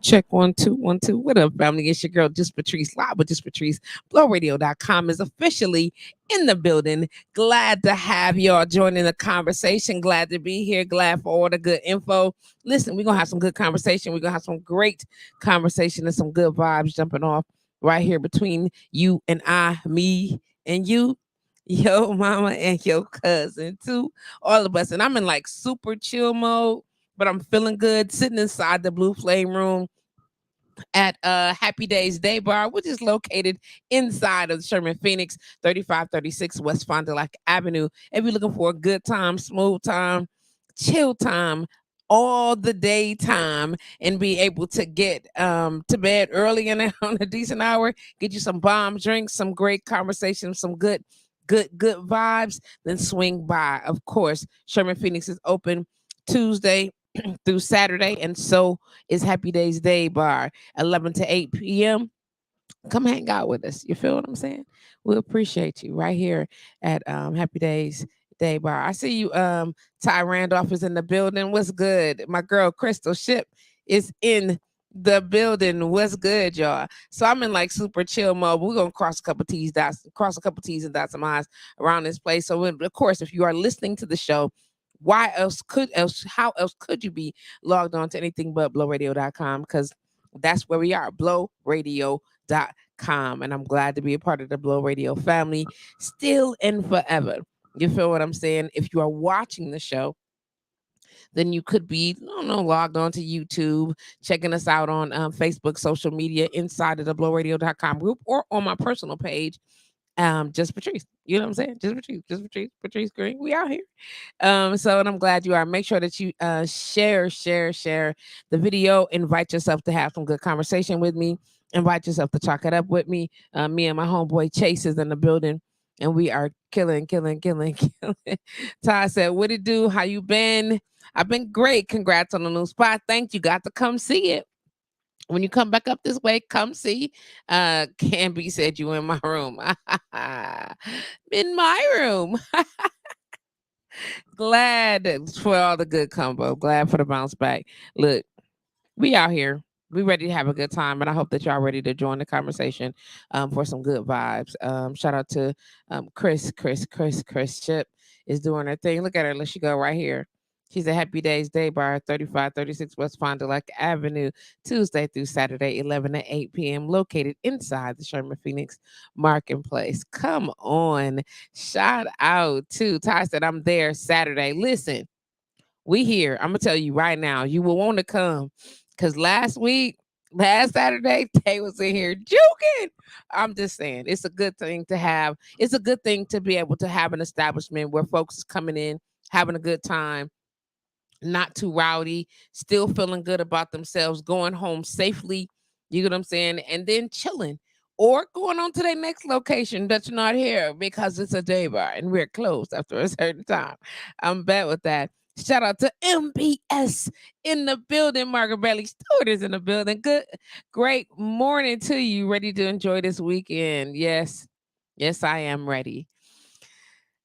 Check 1 2 1 2. What up, family? It's your girl JustPatrice, live with JustPatrice. BlowRadio.com is officially in the building. Glad to have y'all joining the conversation. Glad to be here. Glad for all the good info. Listen, we're gonna have some good conversation. We're gonna have some great conversation and some good vibes jumping off right here between you and I, me and you. Yo, mama and your cousin too. All of us. And I'm in like super chill mode, but I'm feeling good sitting inside the Blue Flame Room at Happy Days Day Bar, which is located inside of Sherman Phoenix, 3536 West Fond du Lac Avenue. If you're looking for a good time, smooth time, chill time, all the day time, and be able to get to bed early and on a decent hour, get you some bomb drinks, some great conversation, some good vibes, then swing by. Of course, Sherman Phoenix is open Tuesday through Saturday, and so is Happy Days Day Bar, 11 to 8 p.m. Come hang out with us. You feel what I'm saying? We appreciate you right here at Happy Days Day Bar. I see you, Ty Randolph is in the building. What's good? My girl Crystal Ship is in the building. What's good, y'all? So I'm in like super chill mode. We're gonna cross a couple T's, and dot some I's around this place. So of course, if you are listening to the show, how else could you be logged on to anything but blowradio.com? Because that's where we are, blowradio.com. And I'm glad to be a part of the Blow Radio family still and forever. You feel what I'm saying? If you are watching the show, then you could be, I don't know, logged on to YouTube, checking us out on Facebook, social media, inside of the blowradio.com group, or on my personal page, Just Patrice. You know what I'm saying? Patrice Green. We out here. So, and I'm glad you are. Make sure that you share the video. Invite yourself to have some good conversation with me. Invite yourself to chalk it up with me. Me and my homeboy Chase is in the building, and we are killing. Ty said, "What it do? How you been?" I've been great. Congrats on the new spot. Thank you. Got to come see it. When you come back up this way, come see. Canby said you in my room. In my room. Glad for all the good combo. Glad for the bounce back. Look, we out here. We ready to have a good time, and I hope that y'all ready to join the conversation for some good vibes. Shout out to Chris Chip is doing her thing. Look at her. Let she go right here. She's a Happy Days Day Bar, 3536 West Fond du Lac Avenue, Tuesday through Saturday, 11 to 8 p.m., located inside the Sherman Phoenix Marketplace. Come on. Shout out to Ty said, I'm there Saturday. Listen, we here. I'm going to tell you right now, you will want to come because last Saturday, Tay was in here joking. I'm just saying, it's a good thing to have. It's a good thing to be able to have an establishment where folks is coming in, having a good time, not too rowdy, still feeling good about themselves, going home safely. You get what I'm saying? And then chilling or going on to their next location that's not here because it's a day bar and we're closed after a certain time. I'm bad with that. Shout out to MPS in the building. Margaret Bailey Stewart is in the building. Great morning to you. Ready to enjoy this weekend? Yes, I am ready.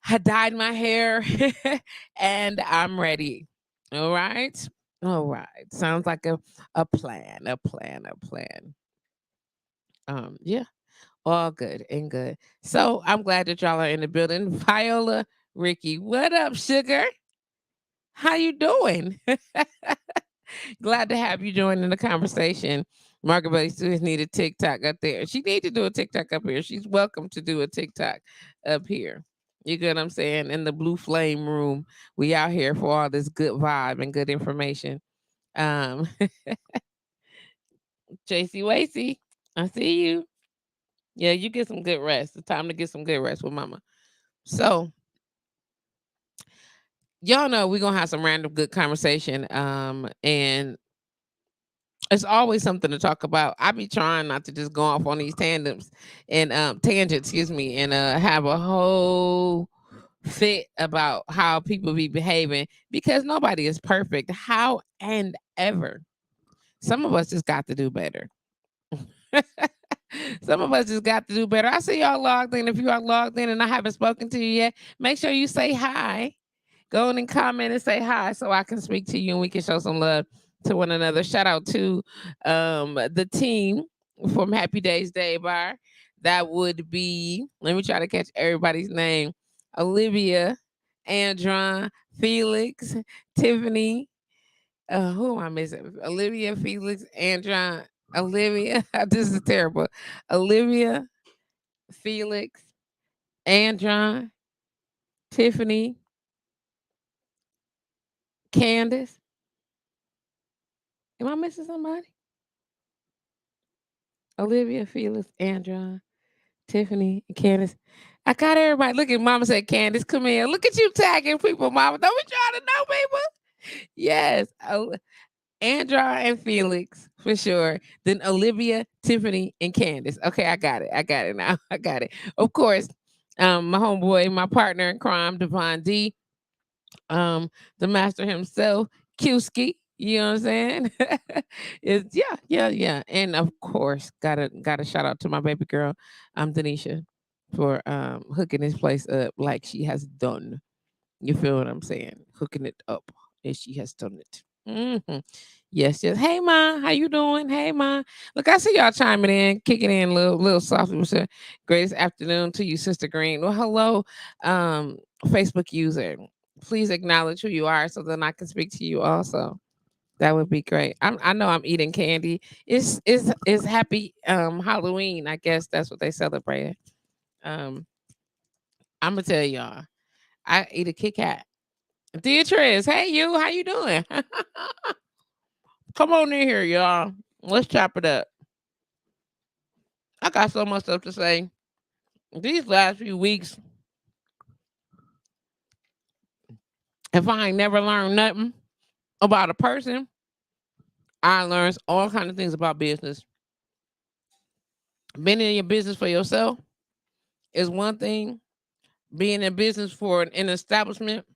I dyed my hair and I'm ready. All right. Sounds like a plan. Yeah. All good and good. So I'm glad that y'all are in the building. Viola, Ricky, what up, sugar? How you doing? Glad to have you join in the conversation. Margaret Bailey Students need a TikTok up there. She need to do a TikTok up here. She's welcome to do a TikTok up here. You get what I'm saying? In the Blue Flame Room, we out here for all this good vibe and good information. JC Wacy, I see you. Yeah, you get some good rest. It's time to get some good rest with mama. So, y'all know we're gonna have some random good conversation. And it's always something to talk about. I be trying not to just go off on these tangents, excuse me, and have a whole fit about how people be behaving because nobody is perfect. How and ever. Some of us just got to do better. Some of us just got to do better. I see y'all logged in. If you are logged in and I haven't spoken to you yet, make sure you say hi. Go on and comment and say hi so I can speak to you and we can show some love to one another. Shout out to the team from Happy Days Day Bar. That would be, let me try to catch everybody's name. Olivia, Andron, Felix, Tiffany. Who am I missing? Olivia, Felix, Andron, Olivia. This is terrible. Olivia, Felix, Andron, Tiffany, Candace. Am I missing somebody? Olivia, Felix, Andron, Tiffany, and Candace. I got everybody. Look at Mama said, Candace, come here. Look at you tagging people, Mama. Don't be trying to know people. Yes. Andra and Felix for sure. Then Olivia, Tiffany, and Candace. Okay, I got it. I got it now. I got it. Of course, my homeboy, my partner in crime, Devon D, the master himself, Qski. You know what I'm saying? It's yeah. And of course, gotta shout out to my baby girl, Denisha, for hooking this place up like she has done. You feel what I'm saying? Hooking it up as she has done it. Yes, yes. Hey, ma, how you doing? Hey, ma. Look, I see y'all chiming in, kicking in, little softly. What's the greatest afternoon to you, Sister Green? Well, hello, Facebook user. Please acknowledge who you are so then I can speak to you also. That would be great. I know I'm eating candy. It's happy Halloween. I guess that's what they celebrate. Um, I'm gonna tell y'all. I eat a Kit Kat. Beatrice, hey you, how you doing? Come on in here, y'all. Let's chop it up. I got so much stuff to say. These last few weeks, if I ain't never learned nothing about a person, I learned all kind of things about business. Being in your business for yourself is one thing. Being in business for an establishment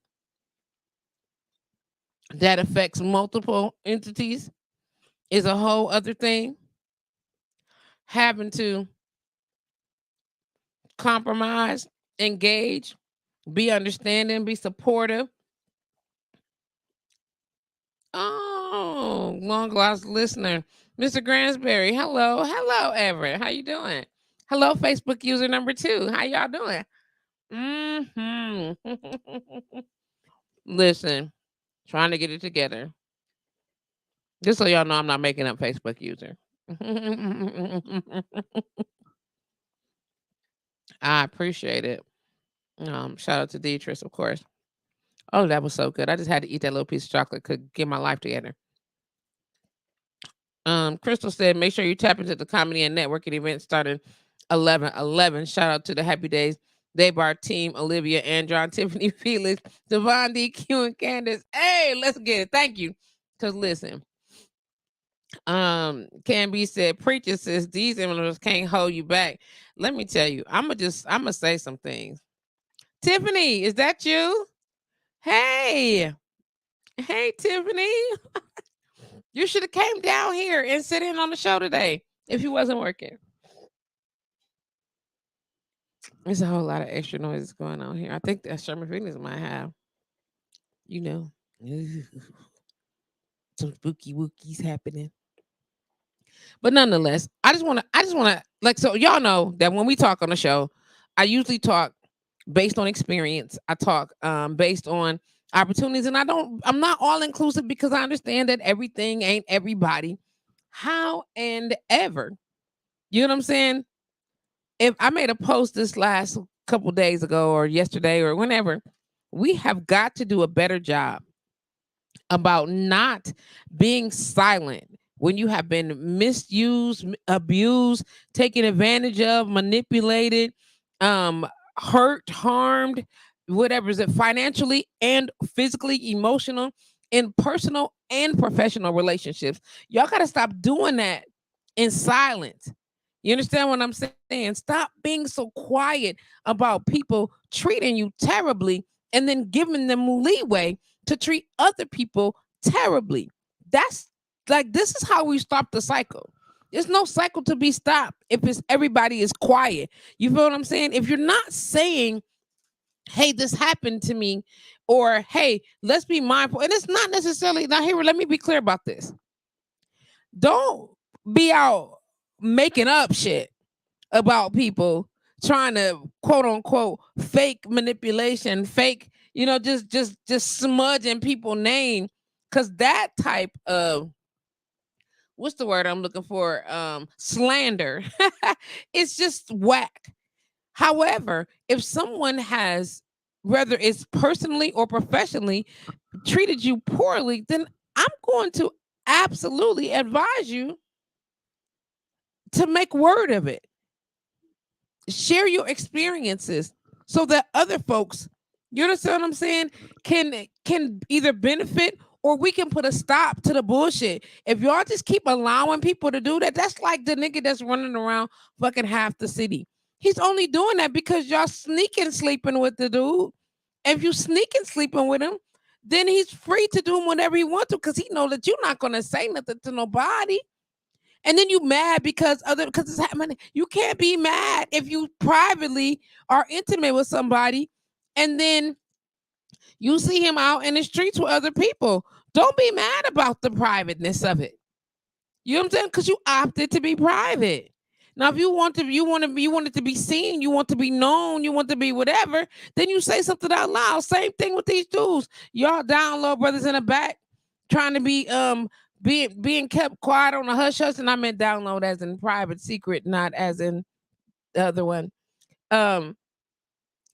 that affects multiple entities is a whole other thing. Having to compromise, engage, be understanding, be supportive. Oh, long lost listener, Mr. Gransberry. Hello, Everett. How you doing? Hello, Facebook user number 2. How y'all doing? Listen, trying to get it together. Just so y'all know, I'm not making up Facebook user. I appreciate it. Shout out to Beatrice, of course. Oh, that was so good. I just had to eat that little piece of chocolate. Could get my life together. Crystal said, make sure you tap into the comedy and networking event starting 11/11. Shout out to the Happy Days Day Bar team, Olivia, Andron, Tiffany, Felix, Devon D, Q, and Candace. Hey, let's get it. Thank you. Cause listen, Canby said, preacher says these envelopes can't hold you back. Let me tell you, I'ma say some things. Tiffany, is that you? Hey, hey, Tiffany. You should have came down here and sit in on the show today if you wasn't working. There's a whole lot of extra noises going on here. I think that Sherman Fitness might have, you know, some spooky wookies happening. But nonetheless, I just wanna like so y'all know that when we talk on the show, I usually talk based on experience. I talk based on opportunities, and I'm not all inclusive because I understand that everything ain't everybody. How and ever. You know what I'm saying? If I made a post this last couple days ago or yesterday or whenever, we have got to do a better job about not being silent when you have been misused, abused, taken advantage of, manipulated, um, hurt, harmed, whatever is it, financially and physically, emotional, in personal and professional relationships. Y'all got to stop doing that in silence. You understand what I'm saying? Stop being so quiet about people treating you terribly and then giving them leeway to treat other people terribly. That's like this is how we stop the cycle. There's no cycle to be stopped if it's everybody is quiet. You feel what I'm saying? If you're not saying hey, this happened to me, or hey, let's be mindful. And it's not necessarily, now here, let me be clear about this. Don't be out making up shit about people, trying to quote unquote fake manipulation, fake, just smudging people name, because that type of, what's the word I'm looking for, slander, it's just whack. However, if someone has, whether it's personally or professionally, treated you poorly, then I'm going to absolutely advise you to make word of it. Share your experiences so that other folks, you understand what I'm saying, can either benefit, or we can put a stop to the bullshit. If y'all just keep allowing people to do that, that's like the nigga that's running around fucking half the city. He's only doing that because y'all sneaking sleeping with the dude. If you sneaking sleeping with him, then he's free to do whatever he wants to, because he know that you're not gonna say nothing to nobody. And then you mad because it's happening. You can't be mad if you privately are intimate with somebody, and then you see him out in the streets with other people. Don't be mad about the privateness of it. You know what I'm saying? Because you opted to be private. Now, if you want it to be seen, you want to be known, you want to be whatever, then you say something out loud. Same thing with these dudes. Y'all down low brothers in the back trying to be being kept quiet on a hush hush, and I meant download as in private secret, not as in the other one. Um,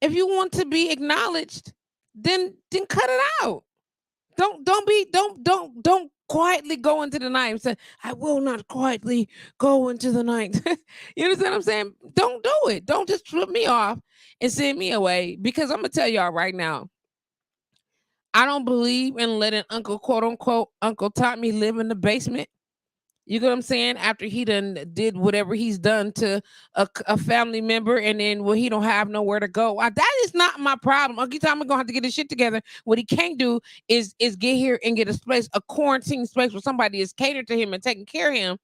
if you want to be acknowledged, then cut it out. Don't quietly go into the night and say, I will not quietly go into the night. You understand what I'm saying? Don't do it. Don't just flip me off and send me away, because I'm gonna tell y'all right now, I don't believe in letting Uncle, quote unquote, Uncle Tommy live in the basement. You get what I'm saying? After he done did whatever he's done to a family member, and then, well, he don't have nowhere to go. That is not my problem. Uncle Tommy gonna have to get his shit together. What he can't do is get here and get a space, a quarantine space where somebody is catered to him and taking care of him,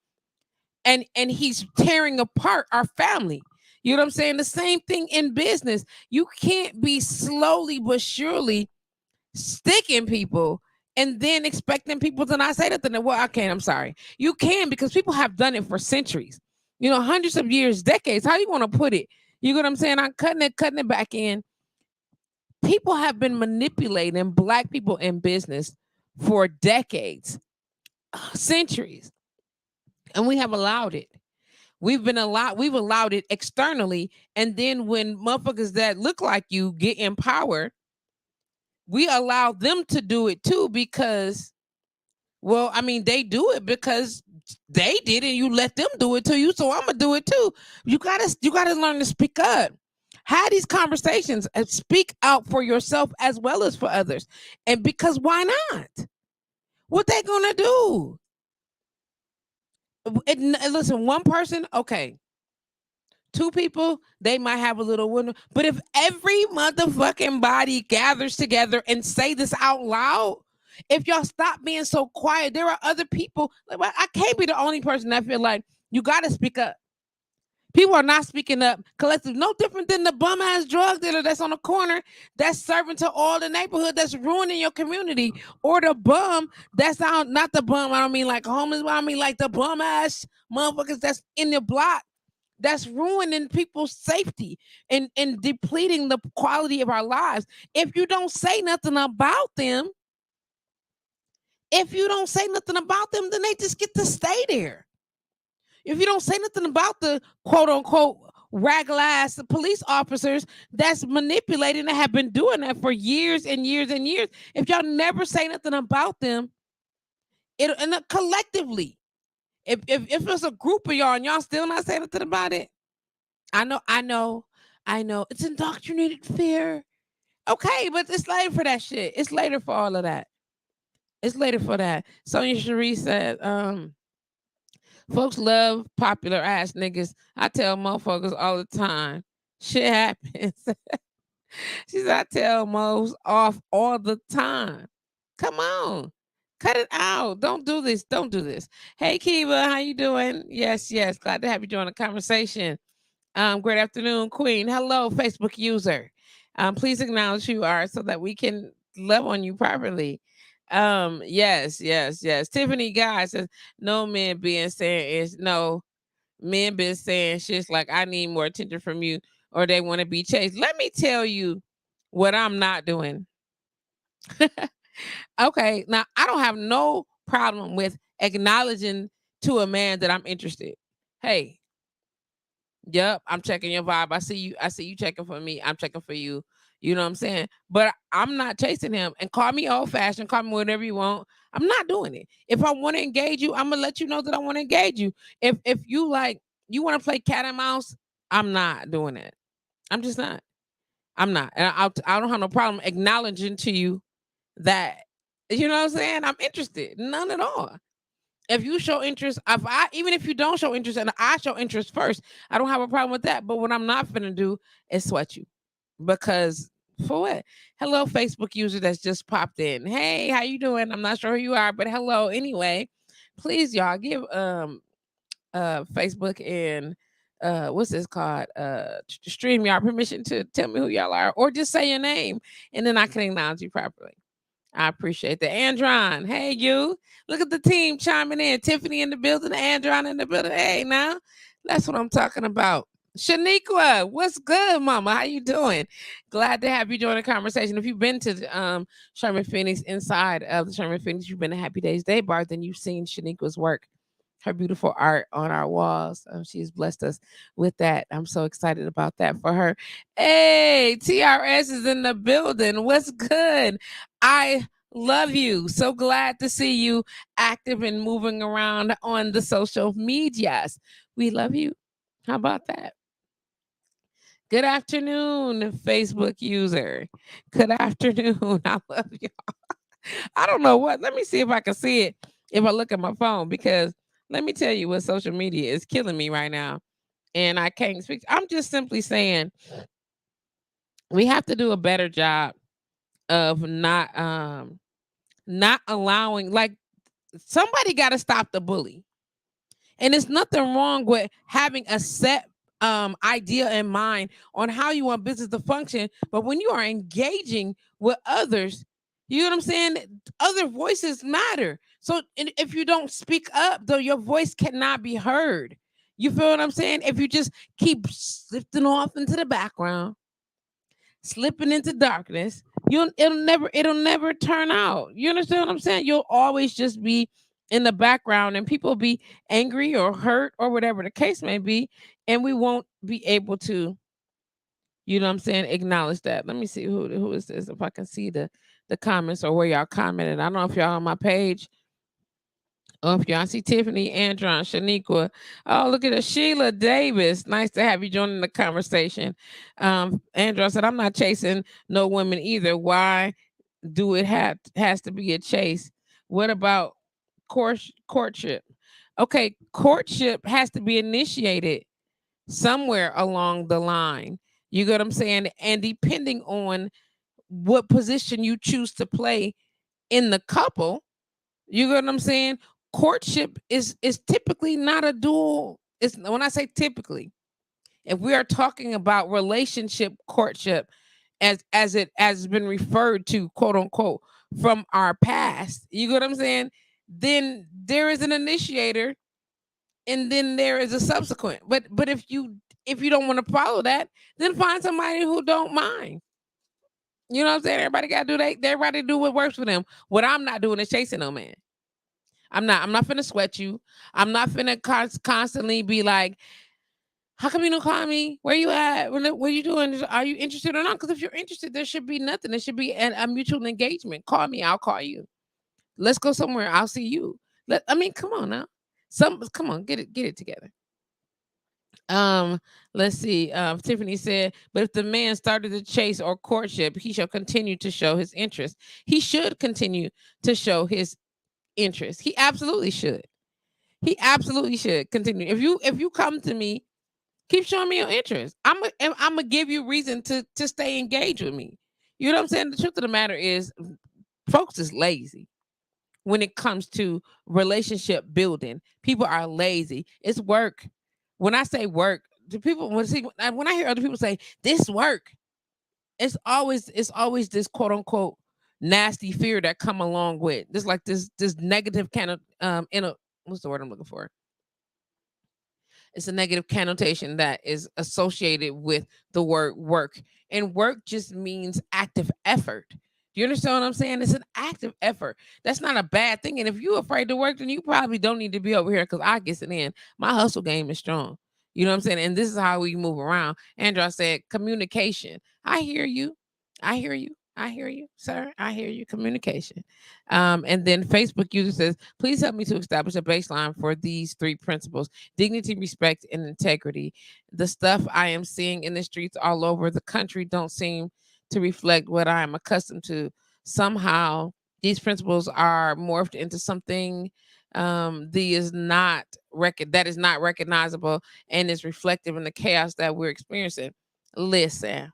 and he's tearing apart our family. You know what I'm saying? The same thing in business. You can't be slowly but surely sticking people and then expecting people to not say nothing. Well, I can't. I'm sorry. You can, because people have done it for centuries, hundreds of years, decades. How you want to put it? You know what I'm saying? I'm cutting it back in. People have been manipulating Black people in business for decades, centuries, and we have allowed it. We've allowed it externally, and then when motherfuckers that look like you get in power, we allow them to do it too, because, well, I mean, they do it because they did it. You let them do it to you, so I'm gonna do it too. You gotta learn to speak up. Have these conversations and speak out for yourself as well as for others. And because why not? What they gonna do? Listen, one person, okay. Two people, they might have a little window. But if every motherfucking body gathers together and say this out loud, if y'all stop being so quiet, there are other people. I can't be the only person that feel like you got to speak up. People are not speaking up collectively. No different than the bum ass drug dealer that's on the corner that's serving to all the neighborhood, that's ruining your community, or the bum that's out. Not the bum. I don't mean like homeless. But I mean like the bum ass motherfuckers that's in the block, that's ruining people's safety and depleting the quality of our lives. If you don't say nothing about them, then they just get to stay there. If you don't say nothing about the quote unquote raggle ass police officers that's manipulating, that have been doing that for years and years and years, if y'all never say nothing about them, collectively, if it's a group of y'all and y'all still not saying nothing about it, I know. It's indoctrinated fear. Okay, but it's later for that shit. It's later for all of that. It's later for that. Sonia Cherie said, folks love popular ass niggas. I tell motherfuckers all the time, shit happens. She said, I tell Mos off all the time. Come on. Cut it out. Don't do this. Don't do this. Hey, Kiva, how you doing? Yes. Glad to have you join the conversation. Great afternoon, Queen. Hello, Facebook user. Please acknowledge who you are so that we can love on you properly. Yes, yes, yes. Tiffany Guy says no men being saying is no men been saying shit's like I need more attention from you or they want to be chased. Let me tell you what I'm not doing. Okay, now I don't have no problem with acknowledging to a man that I'm interested. Hey, yep, I'm checking your vibe. I see you. I see you checking for me. I'm checking for you. You know what I'm saying? But I'm not chasing him. And call me old fashioned, call me whatever you want. I'm not doing it. If I want to engage you, I'm gonna let you know that I want to engage you. If you like you want to play cat and mouse, I'm not doing it. I'm just not. I'm not. And I don't have no problem acknowledging to you that you know what I'm saying. I'm interested. None at all. If you show interest, even if you don't show interest and I show interest first, I don't have a problem with that. But what I'm not gonna do is sweat you. Because for what? Hello, Facebook user that's just popped in. Hey, how you doing? I'm not sure who you are, but hello anyway. Please, y'all, give Facebook and what's this called? StreamYard permission to tell me who y'all are, or just say your name and then I can acknowledge you properly. I appreciate that. Andron, hey you. Look at the team chiming in. Tiffany in the building, Andron in the building. Hey now. That's what I'm talking about. Shaniqua, what's good, mama? How you doing? Glad to have you join the conversation. If you've been to Sherman Phoenix, inside of the Sherman Phoenix, you've been to Happy Days Day Bar, then you've seen Shaniqua's work, her beautiful art on our walls. She's blessed us with that. I'm so excited about that for her. Hey, TRS is in the building. What's good? I love you. So glad to see you active and moving around on the social medias. We love you. How about that? Good afternoon, Facebook user. Good afternoon. I love you. I don't know what. Let me see if I can see it if I look at my phone because let me tell you what social media is killing me right now. And I can't speak. I'm just simply saying we have to do a better job of not allowing like somebody got to stop the bully. And there's nothing wrong with having a set idea in mind on how you want business to function. But when you are engaging with others, you know what I'm saying? Other voices matter. So if you don't speak up, though, your voice cannot be heard. You feel what I'm saying? If you just keep slipping off into the background, slipping into darkness, it'll never turn out. You understand what I'm saying? You'll always just be in the background and people be angry or hurt or whatever the case may be, and we won't be able to, you know what I'm saying, acknowledge that. Let me see who is this, if I can see the comments or where y'all commented. I don't know if y'all on my page. Oh, if y'all see Tiffany, Andron, Shaniqua. Oh, look at it. Sheila Davis. Nice to have you joining the conversation. Andron said, I'm not chasing no women either. Why do it has to be a chase? What about courtship? Okay, courtship has to be initiated somewhere along the line. You get what I'm saying? And depending on what position you choose to play in the couple, you get what I'm saying? Courtship is typically not a dual. It's when I say typically, if we are talking about relationship courtship as it has been referred to, quote unquote, from our past, you get what I'm saying? Then there is an initiator and then there is a subsequent. But if you don't want to follow that, then find somebody who don't mind. You know what I'm saying? Everybody gotta do everybody do what works for them. What I'm not doing is chasing no man. I'm not finna sweat you. I'm not finna constantly be like, how come you don't call me? Where you at? What are you doing? Are you interested or not? Because if you're interested, there should be nothing. There should be a mutual engagement. Call me, I'll call you. Let's go somewhere. I'll see you. Come on now. Come on, get it together. Um, let's see. Tiffany said, but if the man started the chase or courtship, he shall continue to show his interest. He should continue to show his interest. He absolutely should. He absolutely should continue. If you come to me, keep showing me your interest. I'm gonna give you reason to stay engaged with me. You know what I'm saying? The truth of the matter is, folks is lazy when it comes to relationship building. People are lazy. It's work. When I say work, when I hear other people say this work, it's always this quote unquote nasty fear that come along with this, like this negative kind of in a what's the word I'm looking for? It's a negative connotation that is associated with the word work. And work just means active effort. Do you understand what I'm saying? It's an active effort. That's not a bad thing. And if you're afraid to work, then you probably don't need to be over here because I get it in. My hustle game is strong. You know what I'm saying? And this is how we move around. Andrew, I said communication. I hear you. I hear you. I hear you, sir. I hear you. Communication. And then Facebook user says, please help me to establish a baseline for these three principles: dignity, respect, and integrity. The stuff I am seeing in the streets all over the country don't seem to reflect what I am accustomed to. Somehow, these principles are morphed into something that is not recognizable and is reflective in the chaos that we're experiencing. Listen,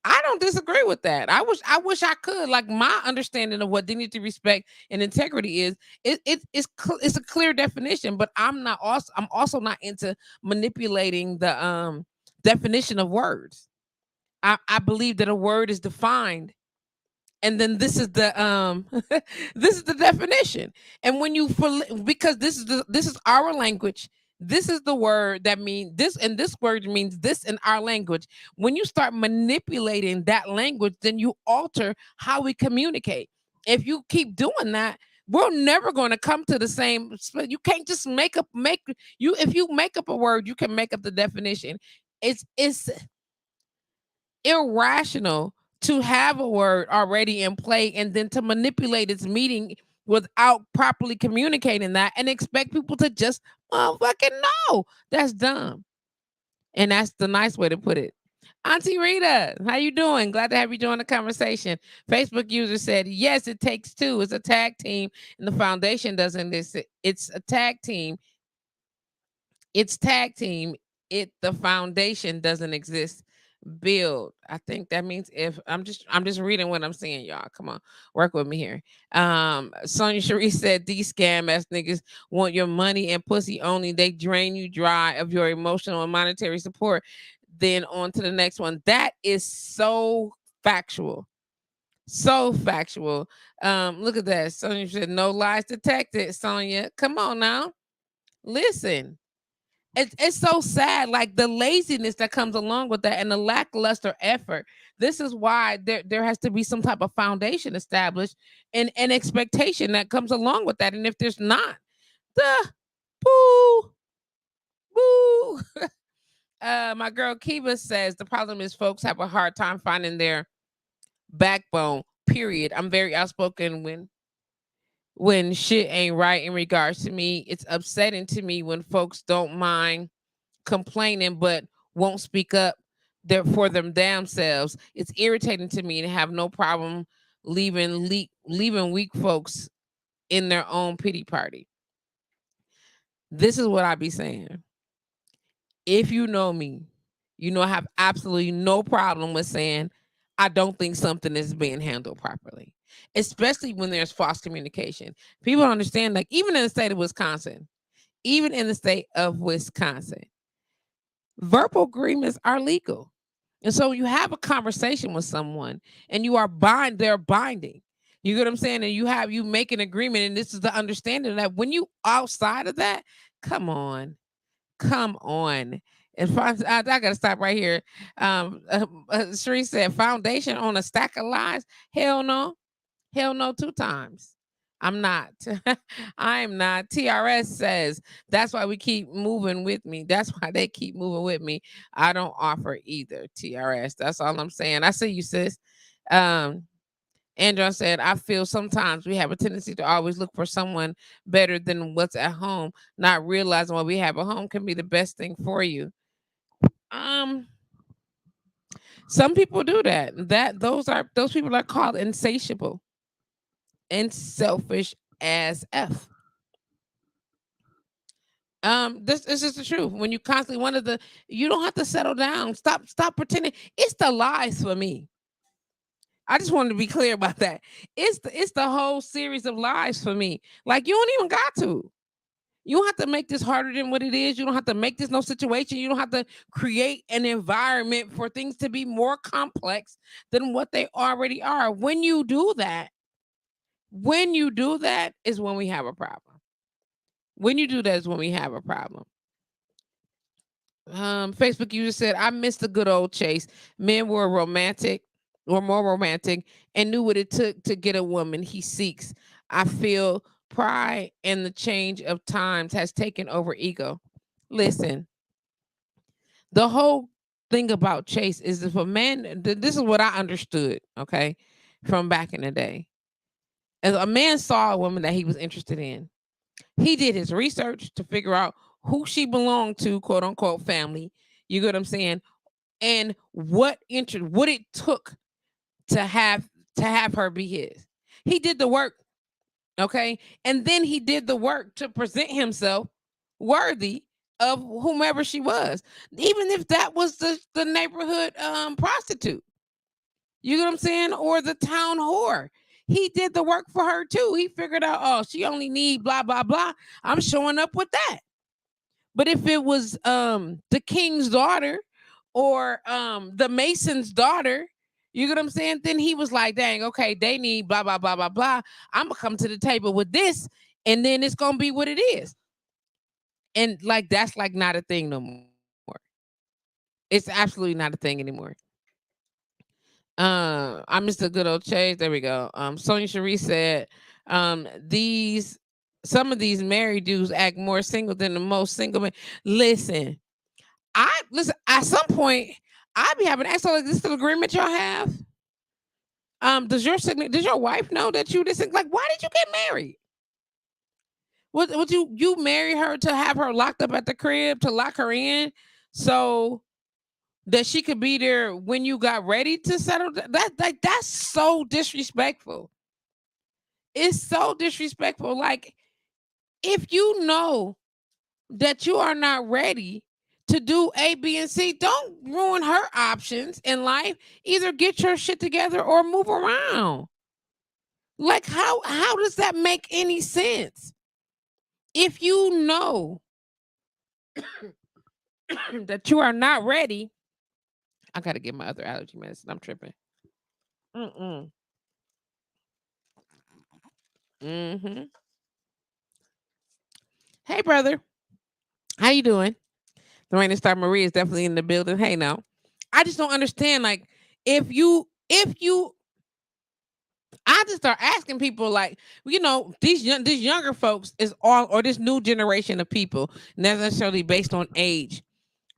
I don't disagree with that. I wish I could. Like, my understanding of what dignity, respect, and integrity is, it's a clear definition. But I'm also not into manipulating the definition of words. I believe that a word is defined, and then this is the this is the definition. And when you because this is our language, this is the word that means this, and this word means this in our language. When you start manipulating that language, then you alter how we communicate. If you keep doing that, we're never going to come to the same you can't just make you if you make up a word, you can make up the definition. It's irrational to have a word already in play and then to manipulate its meaning without properly communicating that and expect people to just motherfucking know. That's dumb. And that's the nice way to put it. Auntie Rita, how you doing? Glad to have you join the conversation. Facebook user said, yes, it takes two. It's a tag team, and the foundation doesn't. It's a tag team. It's tag team. The foundation doesn't exist. Build. I think that means if I'm just reading what I'm seeing, y'all. Come on, work with me here. Sonia Cherie said these scam ass niggas want your money and pussy only. They drain you dry of your emotional and monetary support. Then on to the next one. That is so factual. So factual. Look at that. Sonia said no lies detected. Sonia, come on now. Listen, it's so sad, like the laziness that comes along with that and the lackluster effort. This is why there has to be some type of foundation established and an expectation that comes along with that. And if there's not, the boo boo. My girl Kiva says the problem is folks have a hard time finding their backbone. Period. I'm very outspoken when shit ain't right in regards to me. It's upsetting to me when folks don't mind complaining but won't speak up for them damn selves. It's irritating to me to have no problem leaving weak folks in their own pity party. This is what I be saying. If you know me, you know I have absolutely no problem with saying I don't think something is being handled properly, especially when there's false communication. People don't understand, like even in the state of Wisconsin, even in the state of Wisconsin, verbal agreements are legal. And so you have a conversation with someone and they're binding. You get what I'm saying? And you make an agreement, and this is the understanding that when you outside of that, come on. Come on. And I gotta stop right here. Sheree said, foundation on a stack of lies. Hell no. Hell no, two times. I'm not. I'm not. TRS says that's why we keep moving with me. That's why they keep moving with me. I don't offer either. TRS. That's all I'm saying. I see you, sis. Um, Andrew said, I feel sometimes we have a tendency to always look for someone better than what's at home, not realizing what we have at home can be the best thing for you. Um, some people do that. Those people are called insatiable and selfish as F. This is just the truth. When you constantly you don't have to settle down. Stop pretending. It's the lies for me. I just wanted to be clear about that. It's the whole series of lies for me. Like, you don't even got to. You don't have to make this harder than what it is. You don't have to make this no situation. You don't have to create an environment for things to be more complex than what they already are. When you do that is when we have a problem. When you do that is when we have a problem. Facebook user said, I miss the good old chase. Men were more romantic, and knew what it took to get a woman he seeks. I feel pride and the change of times has taken over ego. Listen, the whole thing about chase is if a man, this is what I understood, okay, from back in the day. As a man saw a woman that he was interested in, he did his research to figure out who she belonged to, quote unquote, family. You get what I'm saying? And what it took to have her be his. He did the work, okay? And then he did the work to present himself worthy of whomever she was. Even if that was the neighborhood prostitute. You get what I'm saying? Or the town whore. He did the work for her too. He figured out, oh, she only need blah blah blah. I'm showing up with that. But if it was the king's daughter or the mason's daughter, you get what I'm saying? Then he was like, dang, okay, they need blah blah blah blah blah. I'm gonna come to the table with this, and then it's gonna be what it is. And like that's like not a thing no more. It's absolutely not a thing anymore. I missed a good old chase. There we go. Sonia Cherie said, these some of these married dudes act more single than the most single men. Listen, at some point, I be having asked like this little agreement y'all have. Does your wife know that you this like why did you get married? Would you marry her to have her locked up at the crib to lock her in so that she could be there when you got ready to settle? That's so disrespectful. It's so disrespectful. Like if you know that you are not ready to do A, B, and C, don't ruin her options in life. Either get your shit together or move around. Like how does that make any sense? If you know that you are not ready, I gotta get my other allergy medicine. I'm tripping. Mm-mm. Mm-hmm. Hey, brother, how you doing? The rain star Marie is definitely in the building. Hey, now, I just don't understand. Like, if you, I just start asking people, like, these younger folks is all, or this new generation of people, not necessarily based on age,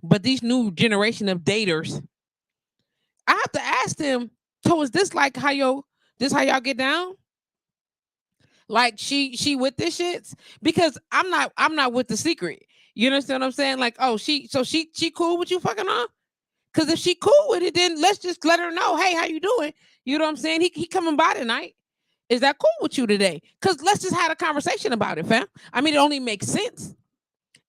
but these new generation of daters. I have to ask them. So is this like how y'all get down? Like she with this shits because I'm not with the secret. You understand what I'm saying? Like, oh, she cool with you fucking on? Because if she cool with it, then let's just let her know, hey, how you doing? You know what I'm saying? He coming by tonight. Is that cool with you today? Because let's just have a conversation about it, fam. I mean, it only makes sense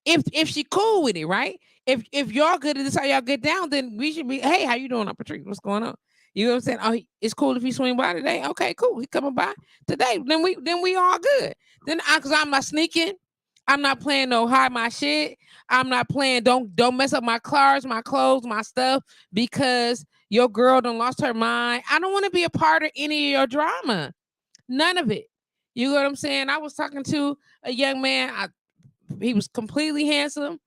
if she cool with it, right? If y'all good at this, how y'all get down, then we should be. Hey, how you doing, Patrice? What's going on? You know what I'm saying? Oh, it's cool if he swing by today. Okay, cool. He coming by today. Then we all good. Then because I'm not sneaking. I'm not playing no hide my shit. I'm not playing don't mess up my cars, my clothes, my stuff because your girl done lost her mind. I don't want to be a part of any of your drama. None of it. You know what I'm saying? I was talking to a young man. He was completely handsome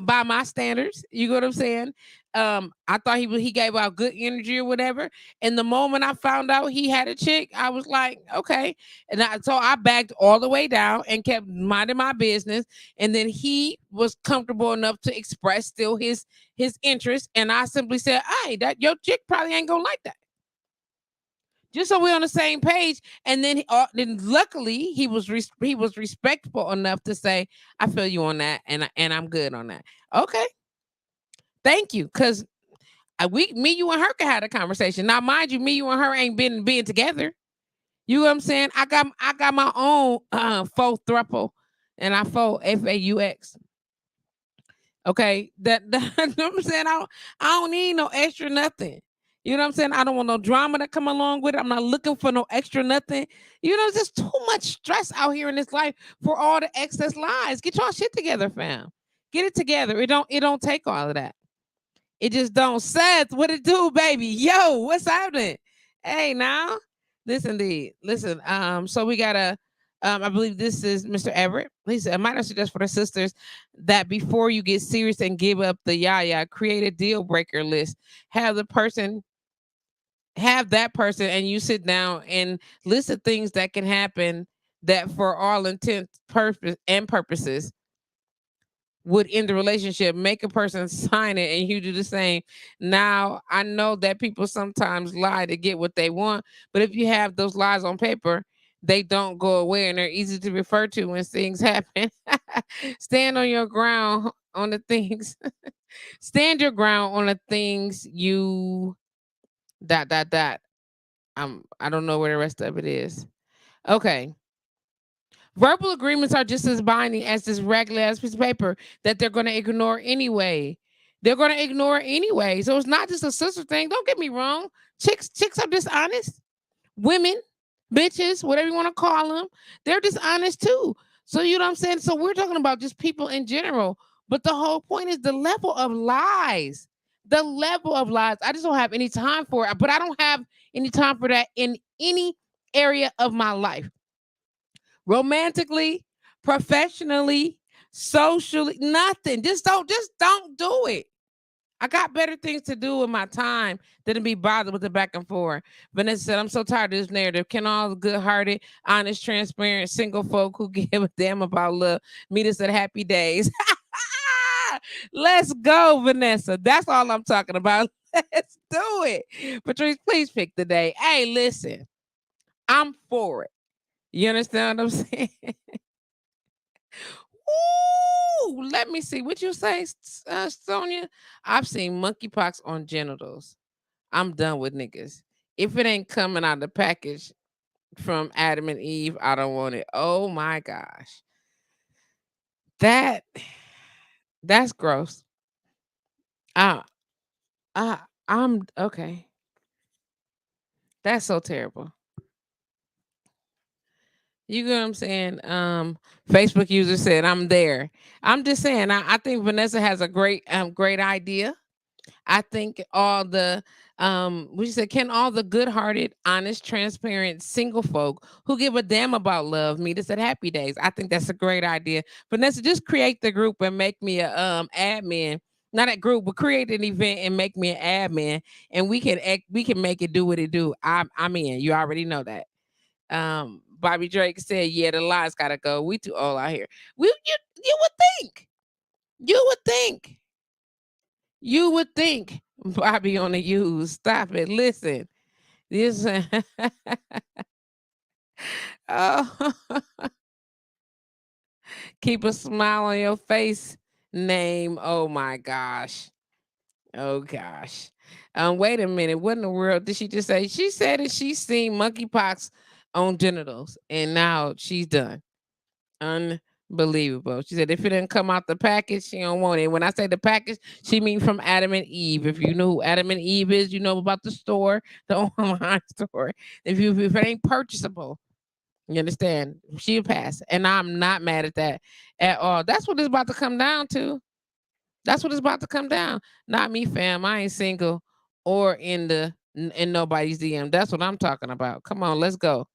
by my standards. You know what I'm saying? I thought he gave out good energy or whatever. And the moment I found out he had a chick, I was like, okay. So I backed all the way down and kept minding my business. And then he was comfortable enough to express still his interest. And I simply said, hey, that your chick probably ain't gonna like that. Just so we're on the same page. And then luckily he was respectful enough to say, I feel you on that, and I'm good on that. Okay, thank you, because you and her can have a conversation. Now, mind you, me, you and her ain't been being together. You know what I'm saying? I got my own faux thruple, and I faux FAUX. Okay, that you know what I'm saying? I don't need no extra nothing. You know what I'm saying? I don't want no drama to come along with it. I'm not looking for no extra nothing. You know, there's too much stress out here in this life for all the excess lies. Get your shit together, fam. Get it together. It don't take all of that. It just don't. Seth, what it do, baby? Yo, what's happening? Hey, now, listen, listen. So we gotta. I believe this is Mr. Everett. He said, I might also suggest for the sisters that before you get serious and give up the yaya, create a deal breaker list. Have the person, have that person, and you sit down and list the things that can happen that, for all intents, purposes, would end the relationship. Make a person sign it and you do the same. Now, I know that people sometimes lie to get what they want, but if you have those lies on paper, they don't go away and they're easy to refer to when things happen. Stand on your ground on the things. Stand your ground on the things you dot dot dot. I don't know where the rest of it is. Okay. Verbal agreements are just as binding as this regular ass piece of paper that they're going to ignore anyway. They're going to ignore anyway. So it's not just a sister thing. Don't get me wrong. Chicks are dishonest. Women, bitches, whatever you want to call them, they're dishonest too. So you know what I'm saying? So we're talking about just people in general. But the whole point is the level of lies. The level of lies. I just don't have any time for it. But I don't have any time for that in any area of my life, romantically, professionally, socially, nothing. Just don't do it. I got better things to do with my time than to be bothered with the back and forth. Vanessa said, I'm so tired of this narrative. Can all the good-hearted, honest, transparent, single folk who give a damn about love meet us at happy days? Let's go, Vanessa. That's all I'm talking about. Let's do it. Patrice, please pick the day. Hey, listen, I'm for it. You understand what I'm saying? Ooh, let me see. What you say, Sonia? I've seen monkeypox on genitals. I'm done with niggas. If it ain't coming out of the package from Adam and Eve, I don't want it. Oh my gosh. That that's gross. Uh, I'm okay. That's so terrible. You get what I'm saying? Facebook user said, I'm there. I'm just saying, I think Vanessa has a great idea. I think all the we said, can all the good-hearted, honest, transparent, single folk who give a damn about love meet us at happy days? I think that's a great idea. Vanessa, just create the group and make me a admin. Not a group, but create an event and make me an admin, and we can make it do what it do. I'm in. You already know that. Bobby Drake said, "Yeah, the lies gotta go. We too old out here. You would think. You would think. You would think." Bobby on the use. Stop it. Listen. This. Oh, keep a smile on your face. Name. Oh my gosh. Oh gosh. Wait a minute. What in the world did she just say? She said that she's seen monkeypox on genitals, and now she's done. Unbelievable. She said if it didn't come out the package, she don't want it. When I say the package, she mean from Adam and Eve. If you know who Adam and Eve is, you know about the store, the online store. If it ain't purchasable, you understand? She'll pass. And I'm not mad at that at all. That's what it's about to come down to. That's what it's about to come down. Not me, fam. I ain't single or in nobody's DM. That's what I'm talking about. Come on, let's go.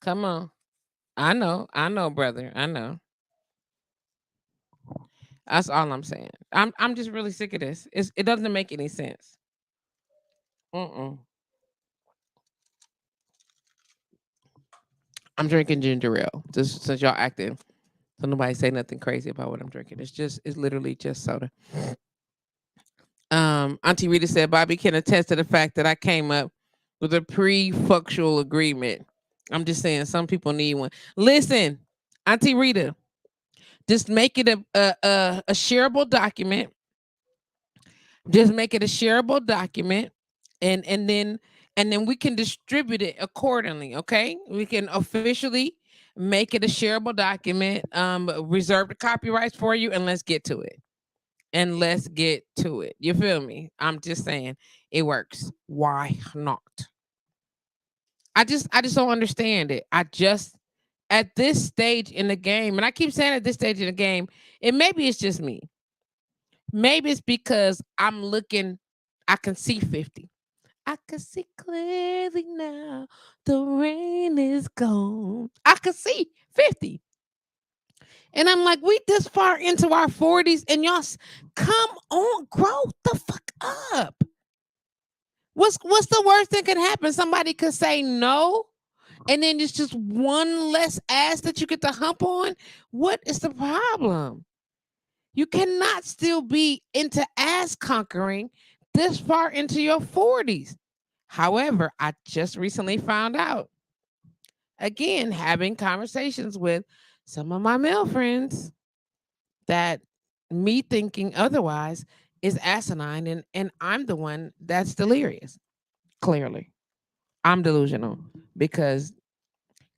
Come on. I know, brother. I know. That's all I'm saying. I'm just really sick of this. It doesn't make any sense. Mm-mm. I'm drinking ginger ale. Just since y'all acting, so nobody say nothing crazy about what I'm drinking. It's literally just soda. Auntie Rita said Bobby can attest to the fact that I came up with a pre-functional agreement. I'm just saying some people need one. Listen, Auntie Rita, just make it a shareable document. Just make it a shareable document, and and then we can distribute it accordingly. Okay, we can officially make it a shareable document. Reserve the copyrights for you, and let's get to it. and let's get to it. You feel me? I'm just saying it works. Why not? I just don't understand it. I just at this stage in the game, and I keep saying at this stage in the game, and maybe it's just me. Maybe it's because I'm looking, I can see 50. I can see clearly now. The rain is gone. I can see 50. And I'm like, we this far into our 40s, and come on, grow the fuck up. What's the worst that could happen? Somebody could say no, and then it's just one less ass that you get to hump on. What is the problem? You cannot still be into ass conquering this far into your 40s. However, I just recently found out, again, having conversations with some of my male friends, that me thinking otherwise is asinine, and I'm the one that's delirious. Clearly, I'm delusional because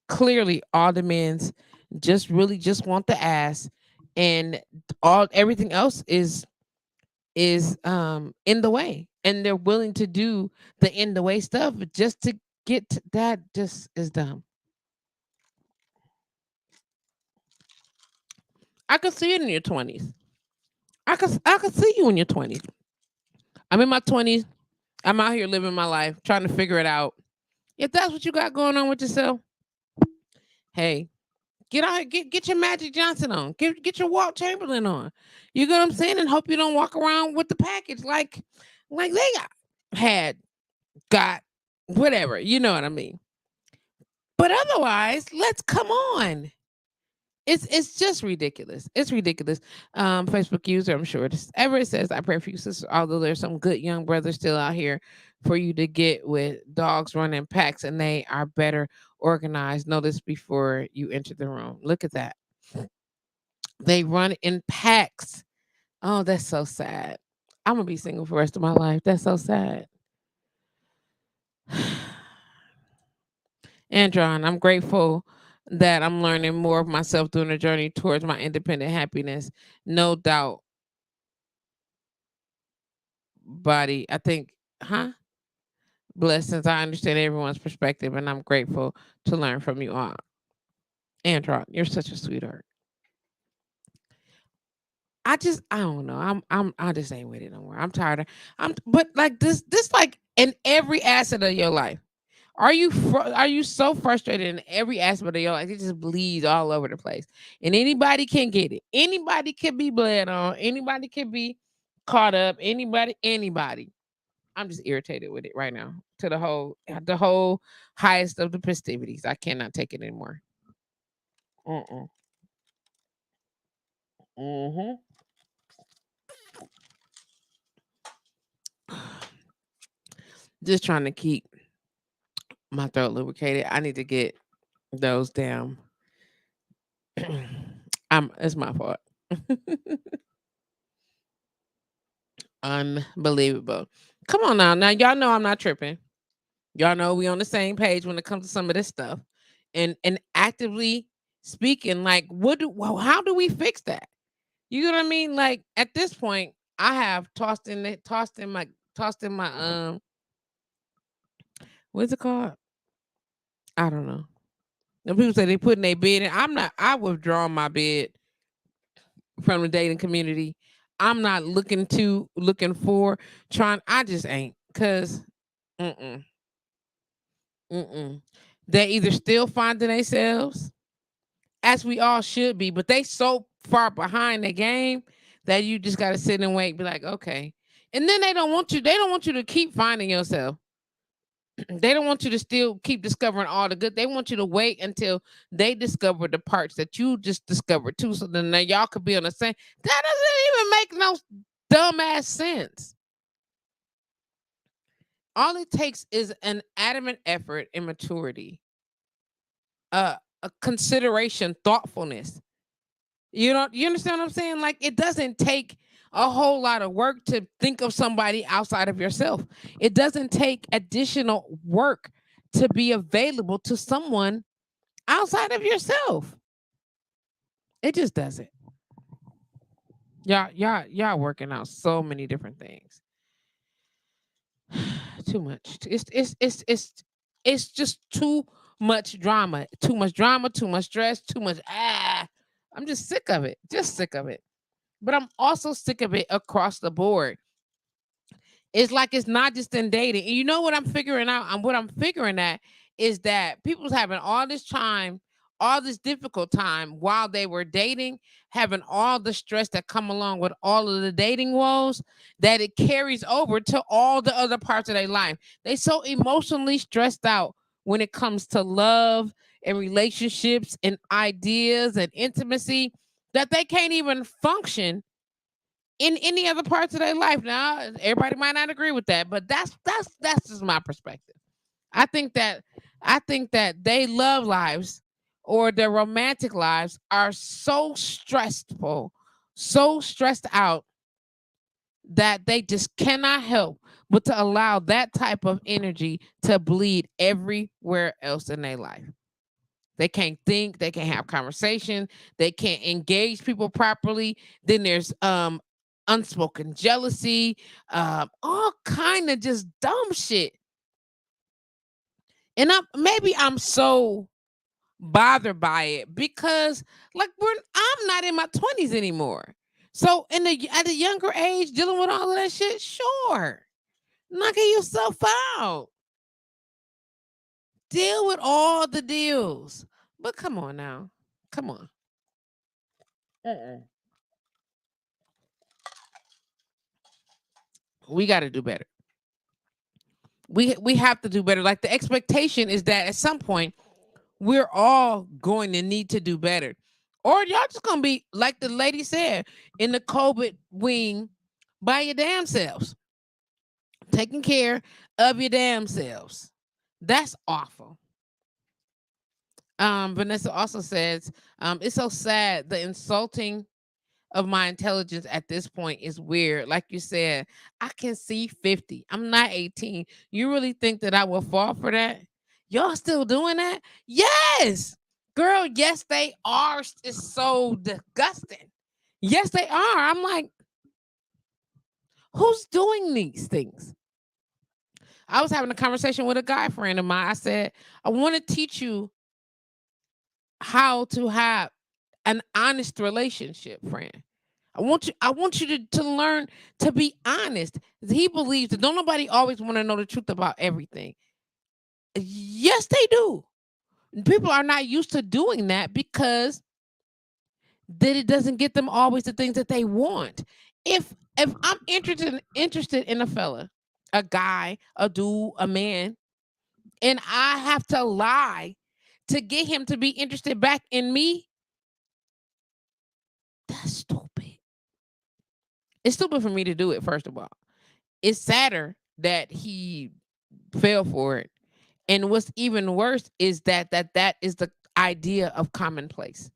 clearly all the men's just really just want the ass, and all everything else is in the way, and they're willing to do the in the way stuff just to get to, that just is dumb. I could see it in your 20s. I could see you in your 20s. I'm in my 20s. I'm out here living my life, trying to figure it out. If that's what you got going on with yourself, hey, get out, get your Magic Johnson on, get your Walt Chamberlain on. You know what I'm saying? And hope you don't walk around with the package like they got whatever. You know what I mean? But otherwise, let's come on. It's just ridiculous. It's ridiculous. Facebook user, I'm sure this Everett says, I pray for you, sister. Although there's some good young brothers still out here for you to get with dogs running packs, and they are better organized. Know this before you enter the room. Look at that. They run in packs. Oh, that's so sad. I'm gonna be single for the rest of my life. That's so sad. Andron, I'm grateful that I'm learning more of myself during the journey towards my independent happiness. No doubt, body. I think, huh? Blessings. I understand everyone's perspective, and I'm grateful to learn from you all. Andron, you're such a sweetheart. I don't know. I just ain't with it no more. I'm tired of but like this like in every asset of your life. Are you so frustrated in every aspect of your life? It just bleeds all over the place, and anybody can get it. Anybody can be bled on. Anybody can be caught up. Anybody. I'm just irritated with it right now. To the whole highest of the festivities. I cannot take it anymore. Mm-mm. Mm-hmm. Just trying to keep my throat lubricated. I need to get those down. It's my fault. Unbelievable. Come on now. Now y'all know I'm not tripping. Y'all know we on the same page when it comes to some of this stuff. And actively speaking, like how do we fix that? You know what I mean? Like at this point, I have tossed in my what's it called? I don't know. The people say they put in their bid in. I withdrawn my bid from the dating community. I'm not looking for trying. I just ain't because mm-mm, mm-mm. They either still finding themselves, as we all should be, but they so far behind the game that you just gotta sit and wait, be like, okay. And then they don't want you to keep finding yourself. They don't want you to still keep discovering all the good. They want you to wait until they discover the parts that you just discovered too. So then y'all could be on the same. That doesn't even make no dumbass sense. All it takes is an adamant effort and maturity, a consideration, thoughtfulness. You understand what I'm saying? Like it doesn't take a whole lot of work to think of somebody outside of yourself. It doesn't take additional work to be available to someone outside of yourself. It just doesn't. Y'all working out so many different things. Too much. It's just too much drama. Too much drama, too much stress, too much I'm just sick of it. Just sick of it. But I'm also sick of it across the board. It's like it's not just in dating. And you know what I'm figuring out? What I'm figuring at is that people's having all this time, all this difficult time while they were dating, having all the stress that come along with all of the dating woes, that it carries over to all the other parts of their life. They so emotionally stressed out when it comes to love and relationships and ideas and intimacy that they can't even function in any other parts of their life. Now, everybody might not agree with that, but that's just my perspective. I think that I think that they love lives or their romantic lives are so stressful, so stressed out that they just cannot help but to allow that type of energy to bleed everywhere else in their life. They can't think, they can't have conversation, they can't engage people properly. Then there's unspoken jealousy, all kind of just dumb shit. And I'm so bothered by it because like I'm not in my 20s anymore. So at a younger age dealing with all of that shit, sure. Knocking yourself out. Deal with all the deals. But come on now. Come on. Uh-uh. We got to do better. We have to do better. Like the expectation is that at some point we're all going to need to do better. Or y'all just gonna be like the lady said in the COVID wing by your damn selves, taking care of your damn selves. That's awful. Vanessa also says, it's so sad. The insulting of my intelligence at this point is weird. Like you said, I can see 50. I'm not 18. You really think that I will fall for that? Y'all still doing that? Yes. Girl, yes, they are. It's so disgusting. Yes, they are. I'm like, who's doing these things? I was having a conversation with a guy friend of mine. I said, I want to teach you how to have an honest relationship, friend. I want you to learn to be honest. He believes that don't nobody always want to know the truth about everything. Yes, they do. People are not used to doing that because that it doesn't get them always the things that they want. If I'm interested in a fella, a guy, a dude, a man, and I have to lie to get him to be interested back in me, that's stupid. It's stupid for me to do it, first of all. It's sadder that he fell for it. And what's even worse is that is the idea of commonplace.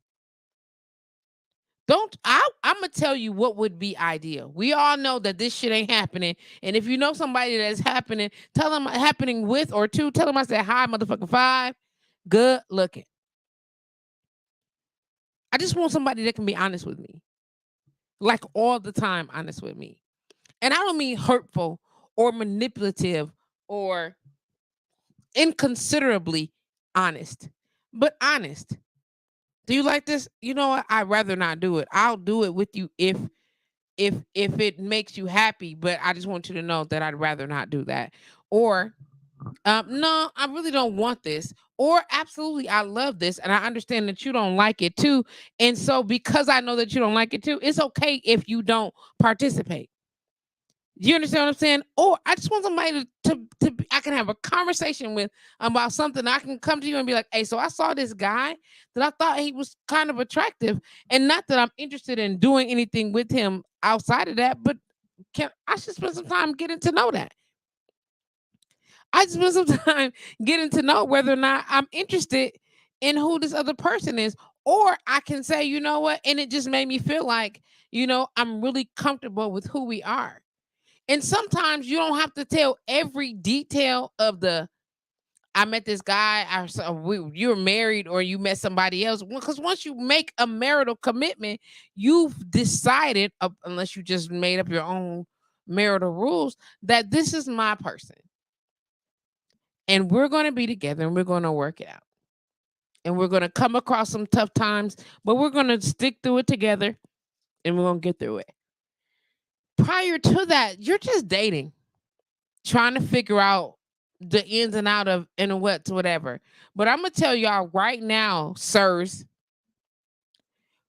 Don't I'm gonna tell you what would be ideal. We all know that this shit ain't happening. And if you know somebody that's happening, tell them happening with or two, tell them I said hi, motherfucking five. Good looking. I just want somebody that can be honest with me. Like all the time, honest with me. And I don't mean hurtful or manipulative or inconsiderably honest, but honest. Do you like this? You know what? I'd rather not do it. I'll do it with you if it makes you happy, but I just want you to know that I'd rather not do that. Or no, I really don't want this. Or absolutely, I love this, and I understand that you don't like it too. And so, because I know that you don't like it too, it's okay if you don't participate. You understand what I'm saying? Or I just want somebody I can have a conversation with about something. I can come to you and be like, "Hey, so I saw this guy that I thought he was kind of attractive, and not that I'm interested in doing anything with him outside of that, but can I should spend some time getting to know that. I just spend some time getting to know whether or not I'm interested in who this other person is, or I can say, you know what, and it just made me feel like, I'm really comfortable with who we are." And sometimes you don't have to tell every detail of the I met this guy, you were married or you met somebody else. Because once you make a marital commitment, you've decided, unless you just made up your own marital rules, that this is my person. And we're going to be together and we're going to work it out. And we're going to come across some tough times, but we're going to stick through it together and we're going to get through it. Prior to that, you're just dating, trying to figure out the ins and out of and what's whatever. But I'm gonna tell y'all right now, sirs,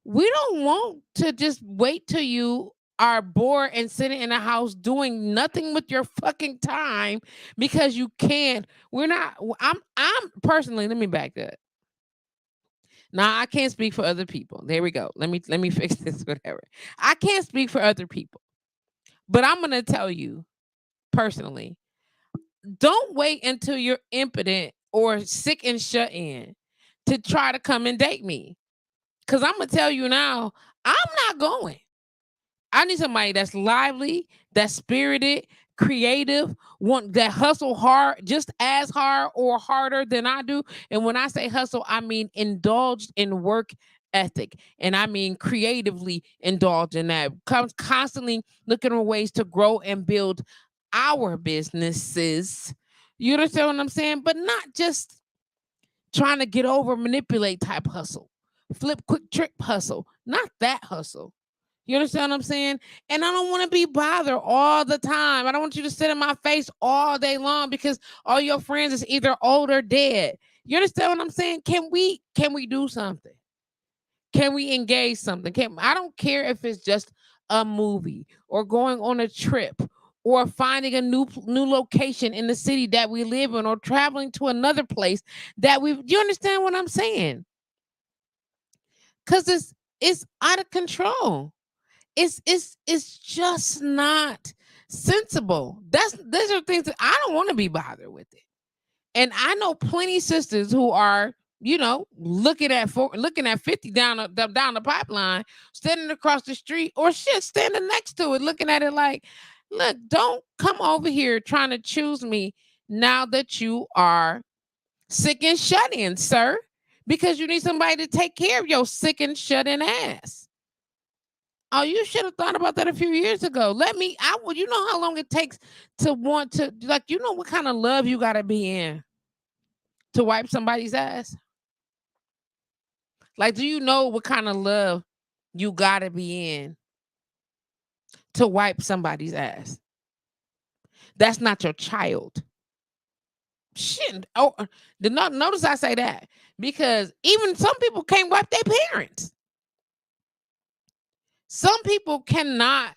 we don't want to just wait till you are bored and sitting in a house doing nothing with your fucking time because you can't. We're not. I'm personally. Let me back that. Now I can't speak for other people. There we go. Let me fix this. Whatever. I can't speak for other people, but I'm gonna tell you personally. Don't wait until you're impotent or sick and shut in to try to come and date me. Cause I'm gonna tell you now, I'm not going. I need somebody that's lively, that's spirited, creative, want that hustle hard, just as hard or harder than I do. And when I say hustle, I mean indulged in work ethic. And I mean creatively indulged in that. Comes constantly looking for ways to grow and build our businesses. You understand what I'm saying? But not just trying to get over, manipulate type hustle, flip quick trick hustle, not that hustle. You understand what I'm saying? And I don't want to be bothered all the time. I don't want you to sit in my face all day long because all your friends is either old or dead. You understand what I'm saying? Can we do something? Can we engage something? I don't care if it's just a movie or going on a trip or finding a new location in the city that we live in or traveling to another place that we you understand what I'm saying? Cuz it's out of control. It's just not sensible. Those are things that I don't want to be bothered with it. And I know plenty sisters who are, looking at 50 down the pipeline, standing across the street, or shit, standing next to it, looking at it like, look, don't come over here trying to choose me now that you are sick and shut in, sir, because you need somebody to take care of your sick and shut in ass. Oh, you should have thought about that a few years ago. You know how long it takes to want to, like, you know what kind of love you got to be in to wipe somebody's ass? Like, do you know what kind of love you got to be in to wipe somebody's ass? That's not your child. Shit. Oh, notice I say that because even some people can't wipe their parents. Some people cannot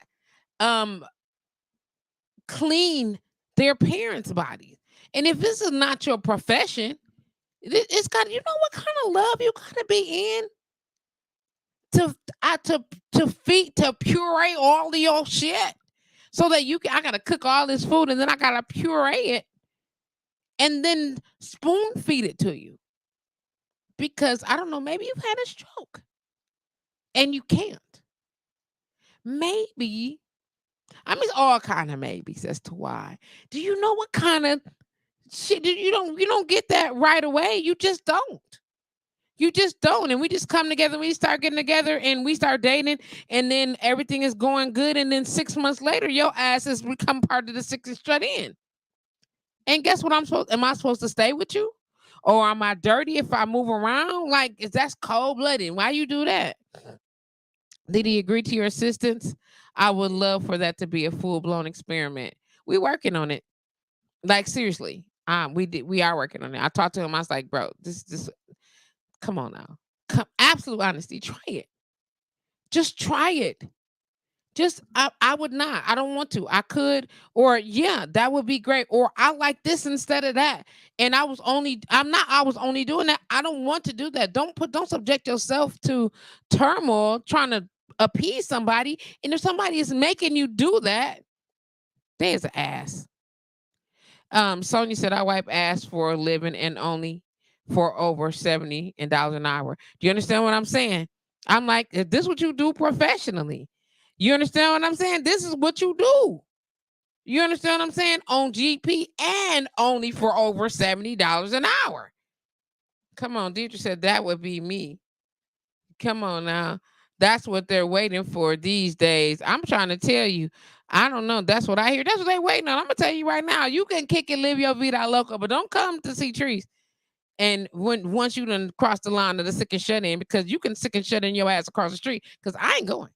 clean their parents' bodies. And if this is not your profession, it's got, you know what kind of love you gotta be in to feed, to puree all of your shit so that I gotta cook all this food and then I gotta puree it and then spoon feed it to you. Because I don't know, maybe you've had a stroke and you can't. Maybe, I mean, all kind of maybes as to why. Do you know what kind of shit? You don't get that right away. You just don't. You just don't. And we just come together, we start getting together and we start dating, and then everything is going good. And then 6 months later, your ass has become part of the sick and shut in. And guess what am I supposed to stay with you? Or am I dirty if I move around? Like, that's cold-blooded. Why you do that? Did he agree to your assistance? I would love for that to be a full-blown experiment. We working on it. Like, seriously. We are working on it. I talked to him. I was like, bro, this come on now. Absolute honesty. Try it. Just try it. I would not. I don't want to. I could, or yeah, that would be great. Or I like this instead of that. And I was only doing that. I don't want to do that. Don't subject yourself to turmoil trying to appease somebody. And if somebody is making you do that, there's an ass. Sonia said, I wipe ass for a living and only for over $70 an hour. Do you understand what I'm saying? I'm like, is this what you do professionally? You understand what I'm saying? This is what you do. You understand what I'm saying? On GP and only for over $70 an hour. Come on, Deidre said that would be me. Come on now. That's what they're waiting for these days. I'm trying to tell you. I don't know. That's what I hear. That's what they're waiting on. I'm gonna tell you right now. You can kick and live your vida loca, but don't come to see Trees. And when once you done cross the line of the sick and shut in, because you can sick and shut in your ass across the street. Because I ain't going.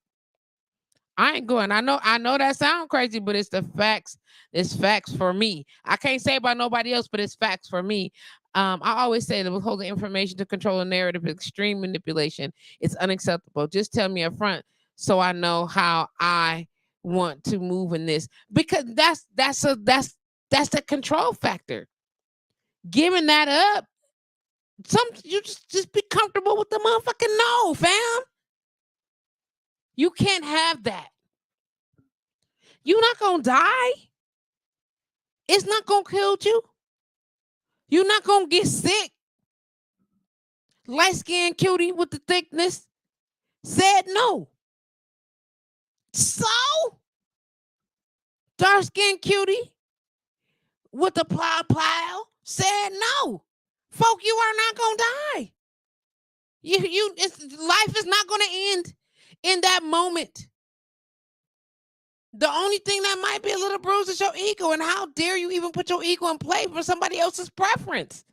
I ain't going. I know that sound crazy, but it's the facts. It's facts for me. I can't say about nobody else, but it's facts for me. I always say that withholding information to control a narrative is extreme manipulation. It's unacceptable. Just tell me up front so I know how I want to move in this. Because that's the control factor. Giving that up, you just be comfortable with the motherfucking no, fam. You can't have that. You're not gonna die. It's not gonna kill you. You're not gonna get sick. Light skinned cutie with the thickness said no. So dark skinned cutie with the plow said no. Folk, you are not gonna die. Life is not gonna end in that moment. The only thing that might be a little bruised is your ego, and how dare you even put your ego in play for somebody else's preference?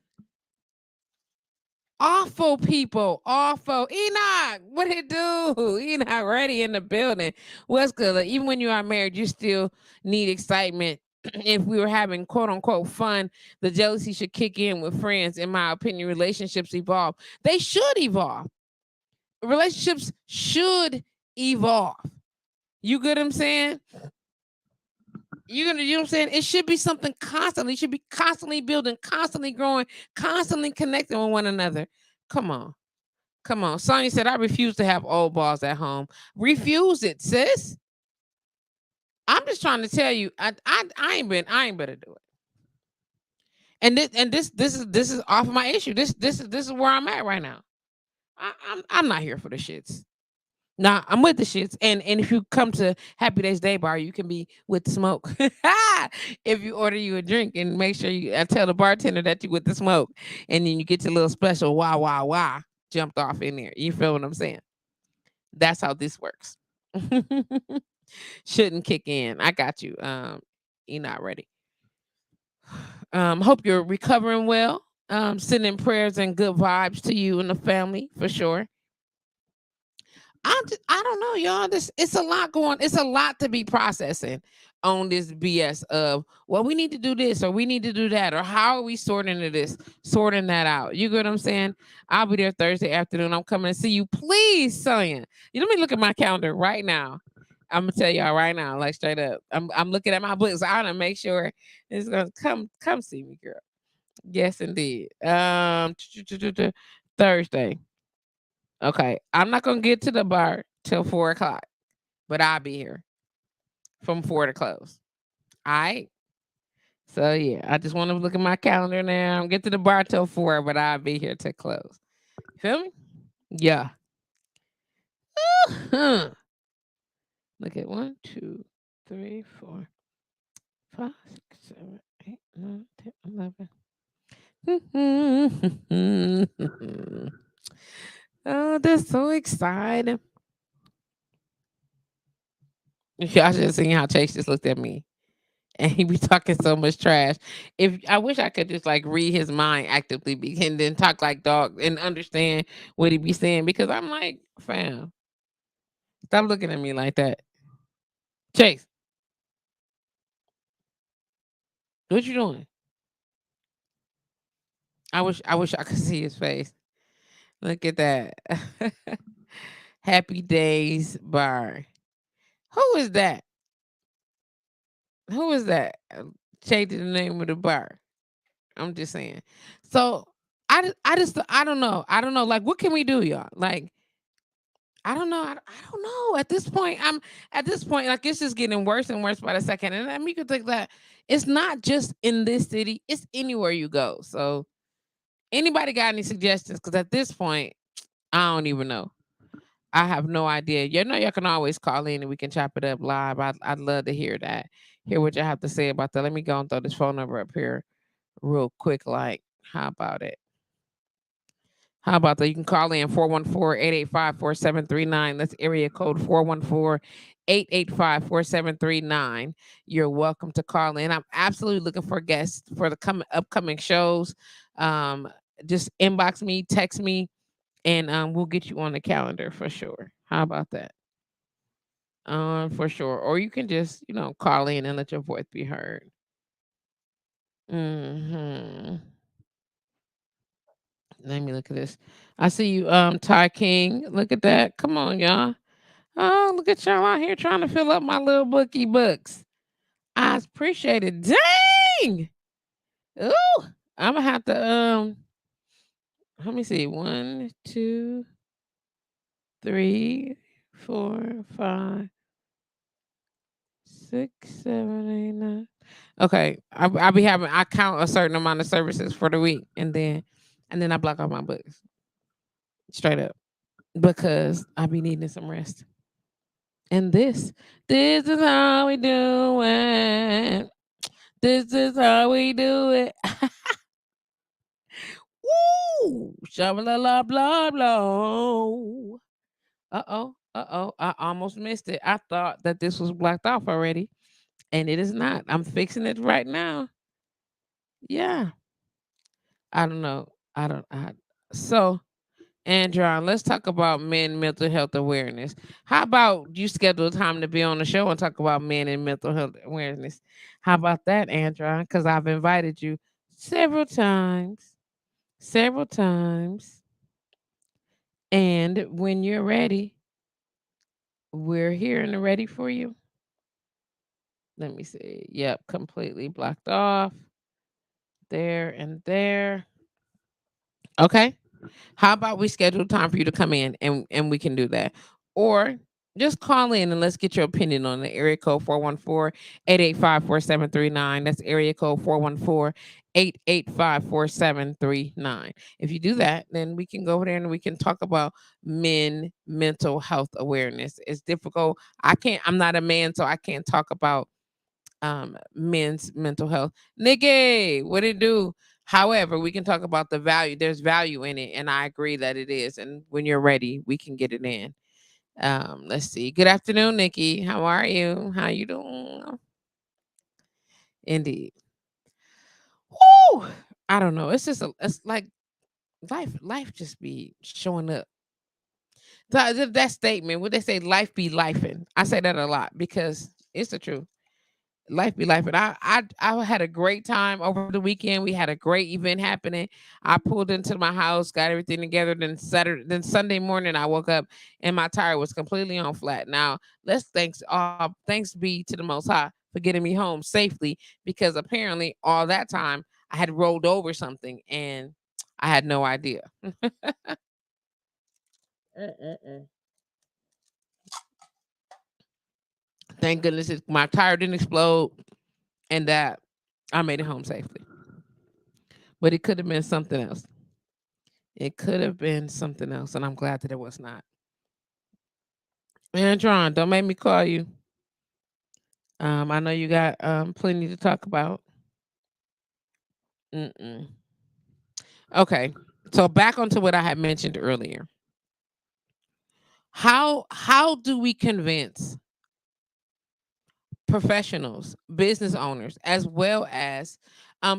Awful people, awful. Enoch, what it do? Enoch ready in the building. What's good? Like, even when you are married, you still need excitement. If we were having quote unquote fun, the jealousy should kick in with friends. In my opinion, relationships evolve. They should evolve. Relationships should evolve. You get what I'm saying? You know what I'm saying? It should be something constantly. It should be constantly building, constantly growing, constantly connecting with one another. Come on. Come on. Sonya said, I refuse to have old balls at home. Refuse it, sis. I'm just trying to tell you, I ain't better do it. And this is off of my issue. This is where I'm at right now. I'm not here for the shits. Nah, I'm with the shits. And if you come to Happy Days Day Bar, you can be with the smoke. If you order you a drink, and make sure I tell the bartender that you with the smoke, and then you get your little special wah jumped off in there. You feel what I'm saying? That's how this works. Shouldn't kick in. I got you. You're not ready. Hope you're recovering well. Sending prayers and good vibes to you and the family for sure. I don't know, y'all. It's a lot going. It's a lot to be processing on this BS of, well, we need to do this or we need to do that, or how are we sorting that out. You get what I'm saying? I'll be there Thursday afternoon. I'm coming to see you. Please, Sonya. Let me look at my calendar right now. I'm gonna tell y'all right now, like straight up. I'm looking at my books. I wanna make sure it's gonna come see me, girl. Yes, indeed. Thursday. Okay, I'm not gonna get to the bar till 4 o'clock, but I'll be here from 4 to close. All right. So yeah, I just want to look at my calendar now. Get to the bar till 4, but I'll be here to close. Feel me? Yeah. Look at 1, 2, 3, 4, 5, 6, 7, 8, 9, 10, 11. Oh, that's so exciting. Y'all should have seen how Chase just looked at me. And he be talking so much trash. If I wish I could just like read his mind actively and then talk like dog and understand what he be saying, because I'm like, fam, stop looking at me like that. Chase, what you doing? I wish I could see his face. Look at that. Happy Days Bar. Who is that? Who is that? Changing the name of the bar. I'm just saying. So I don't know. I don't know. Like, what can we do, y'all? Like, I don't know. I don't know. At this point, like, it's just getting worse and worse by the second. And I mean, you could think that it's not just in this city, it's anywhere you go. So anybody got any suggestions? Because at this point, I don't even know. I have no idea. You know, y'all can always call in and we can chop it up live. I'd love to hear that. hear what you have to say about that. Let me go and throw this phone number up here real quick. Like, how about it? How about that? You can call in 414-885-4739. That's area code 414-885-4739. You're welcome to call in. I'm absolutely looking for guests for the upcoming shows. Um, just inbox me, text me, and we'll get you on the calendar for sure. How about that? For sure. Or you can just, call in and let your voice be heard. Hmm. Let me look at this. I see you, Ty King. Look at that. Come on, y'all. Oh, look at y'all out here trying to fill up my little bookie books. I appreciate it. Dang. Ooh. I'm gonna have to let me see. 1, 2, 3, 4, 5, 6, 7, 8, 9. Okay. I'll be having I count a certain amount of services for the week and then I block out my books. Straight up. Because I be needing some rest. And this is how we do it. This is how we do it. Woo! Shabba la blah blah. Uh-oh. Uh-oh. I almost missed it. I thought that this was blocked off already. And it is not. I'm fixing it right now. Yeah. I don't know. I don't I so Andron, let's talk about men mental health awareness. How about you schedule time to be on the show and talk about men and mental health awareness? How about that, Andron? Because I've invited you several times, several times. And when you're ready, we're here and ready for you. Let me see. Yep, completely blocked off. There and there. Okay. How about we schedule time for you to come in and we can do that? Or just call in and let's get your opinion on the area code 414-885-4739. That's area code 414-885-4739. If you do that, then we can go over there and we can talk about men mental health awareness. It's difficult. I'm not a man, so I can't talk about men's mental health. Nikki, what it do? However, we can talk about the value. There's value in it, and I agree that it is. And when you're ready, we can get it in. Let's see. Good afternoon, Nikki. How are you? How you doing? Indeed. Woo! I don't know. It's like life just be showing up. That statement, what they say, life be lifing. I say that a lot because it's the truth. Life be life. And I had a great time over the weekend. We had a great event happening. I pulled into my house, got everything together. Then Sunday morning, I woke up and my tire was completely on flat. Now let's thanks be to the Most High for getting me home safely because apparently all that time I had rolled over something and I had no idea. Mm-mm-mm. Thank goodness my tire didn't explode and that I made it home safely. But it could have been something else. It could have been something else, and I'm glad that it was not. Andron, don't make me call you. I know you got plenty to talk about. Mm-mm. Okay, so back onto what I had mentioned earlier. How do we convince professionals, business owners, as well as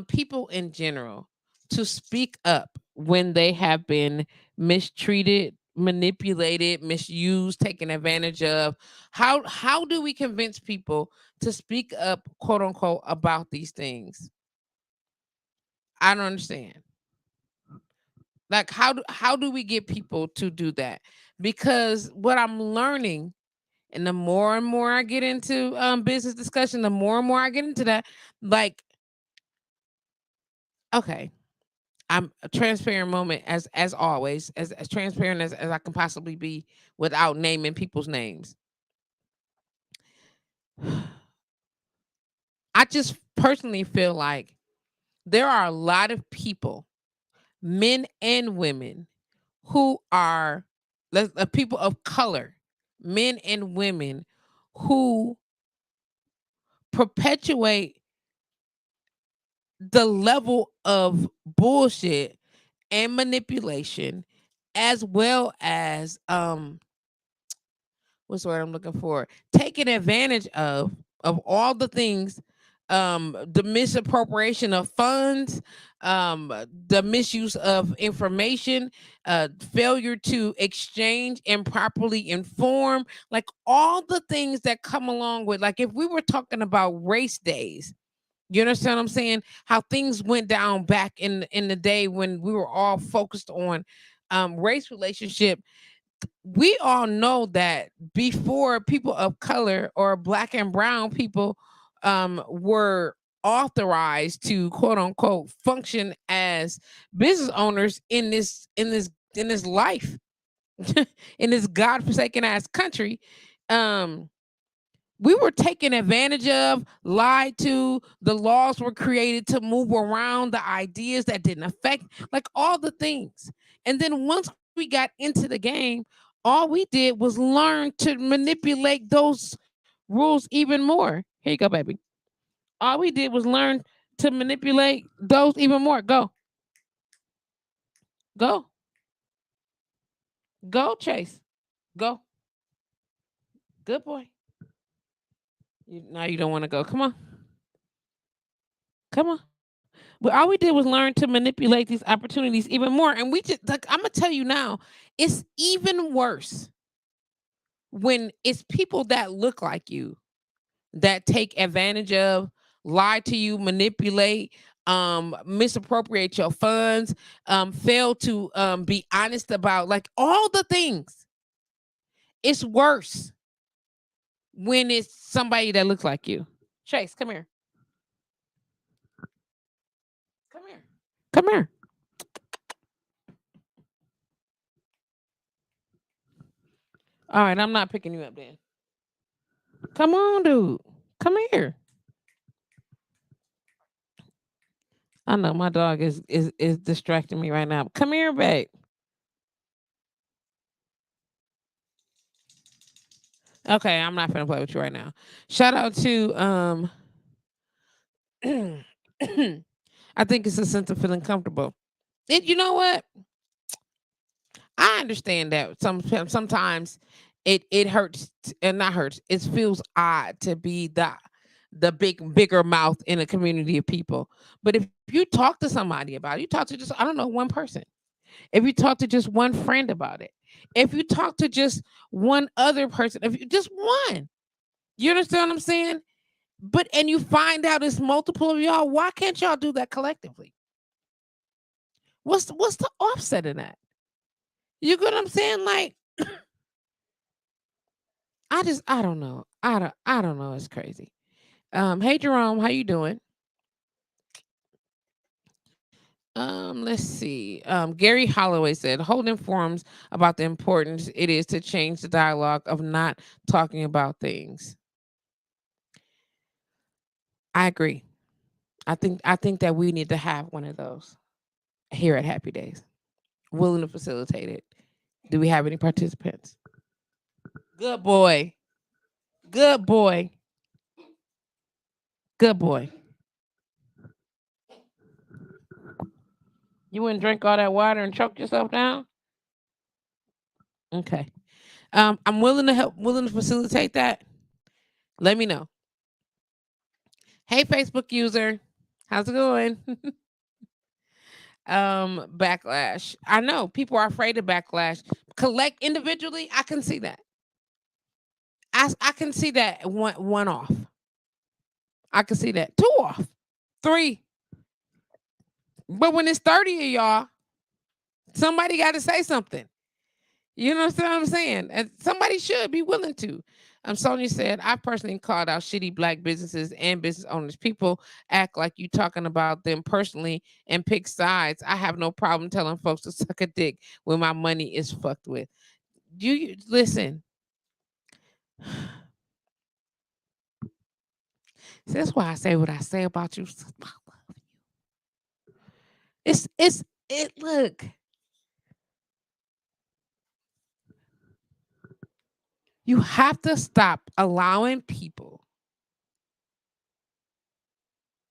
people in general to speak up when they have been mistreated, manipulated, misused, taken advantage of? How do we convince people to speak up, quote unquote, about these things? I don't understand. Like how do we get people to do that? Because what I'm learning, and the more and more I get into business discussion, the more and more I get into that, like, okay, I'm a transparent moment as always, as transparent as I can possibly be without naming people's names. I just personally feel like there are a lot of people, men and women, who are people of color, men and women who perpetuate the level of bullshit and manipulation, as well as what's the word I'm looking for? Taking advantage of all the things, the misappropriation of funds, the misuse of information, failure to exchange and properly inform, like all the things that come along with, like if we were talking about race days, you understand what I'm saying? How things went down back in the day when we were all focused on race relationship. We all know that before people of color or black and brown people were authorized to quote unquote function as business owners in this life, in this godforsaken ass country, um we were taken advantage of, lied to. The laws were created to move around the ideas that didn't affect, like all the things. And then once we got into the game, all we did was learn to manipulate those rules even more. Here you go, baby. All we did was learn to manipulate those even more. Go, go, go, Chase. Go. Good boy. Now you don't want to go. Come on. Come on. But all we did was learn to manipulate these opportunities even more. And we just, like, I'm gonna tell you now, it's even worse when it's people that look like you that take advantage of, lie to you, manipulate, misappropriate your funds, fail to be honest about, like all the things. It's worse when it's somebody that looks like you. Chase, come here. Come here. Come here. All right, I'm not picking you up then. Come on, dude. Come here. I know my dog is distracting me right now. Come here, babe. Okay, I'm not gonna play with you right now. Shout out to I think it's a sense of feeling comfortable. You know what? I understand that sometimes it hurts and not hurts. It feels odd to be the bigger mouth in a community of people. But if you talk to somebody about it, you talk to just, I don't know, one person. If you talk to just one friend about it, if you talk to just one other person, if you just one, you understand what I'm saying? But and you find out it's multiple of y'all, why can't y'all do that collectively? What's the offset in that? You get what I'm saying? Like, I don't know. I don't know. It's crazy. Hey Jerome, how you doing? Let's see. Gary Holloway said, holding forums about the importance it is to change the dialogue of not talking about things. I agree. I think that we need to have one of those here at Happy Days. Willing to facilitate it. Do we have any participants? Good boy. Good boy. Good boy. You wouldn't drink all that water and choke yourself down? Okay. I'm willing to help, willing to facilitate that. Let me know. Hey, Facebook user. How's it going? Backlash. I know people are afraid of backlash. Collect individually, I can see that. I can see that one off. I can see that. Two off. Three. But when it's 30 of y'all, somebody got to say something. You know what I'm saying? And somebody should be willing to. Sonia said, I personally called out shitty black businesses and business owners. People act like you talking about them personally and pick sides. I have no problem telling folks to suck a dick when my money is fucked with. You listen. That's why I say what I say about you. It look. You have to stop allowing people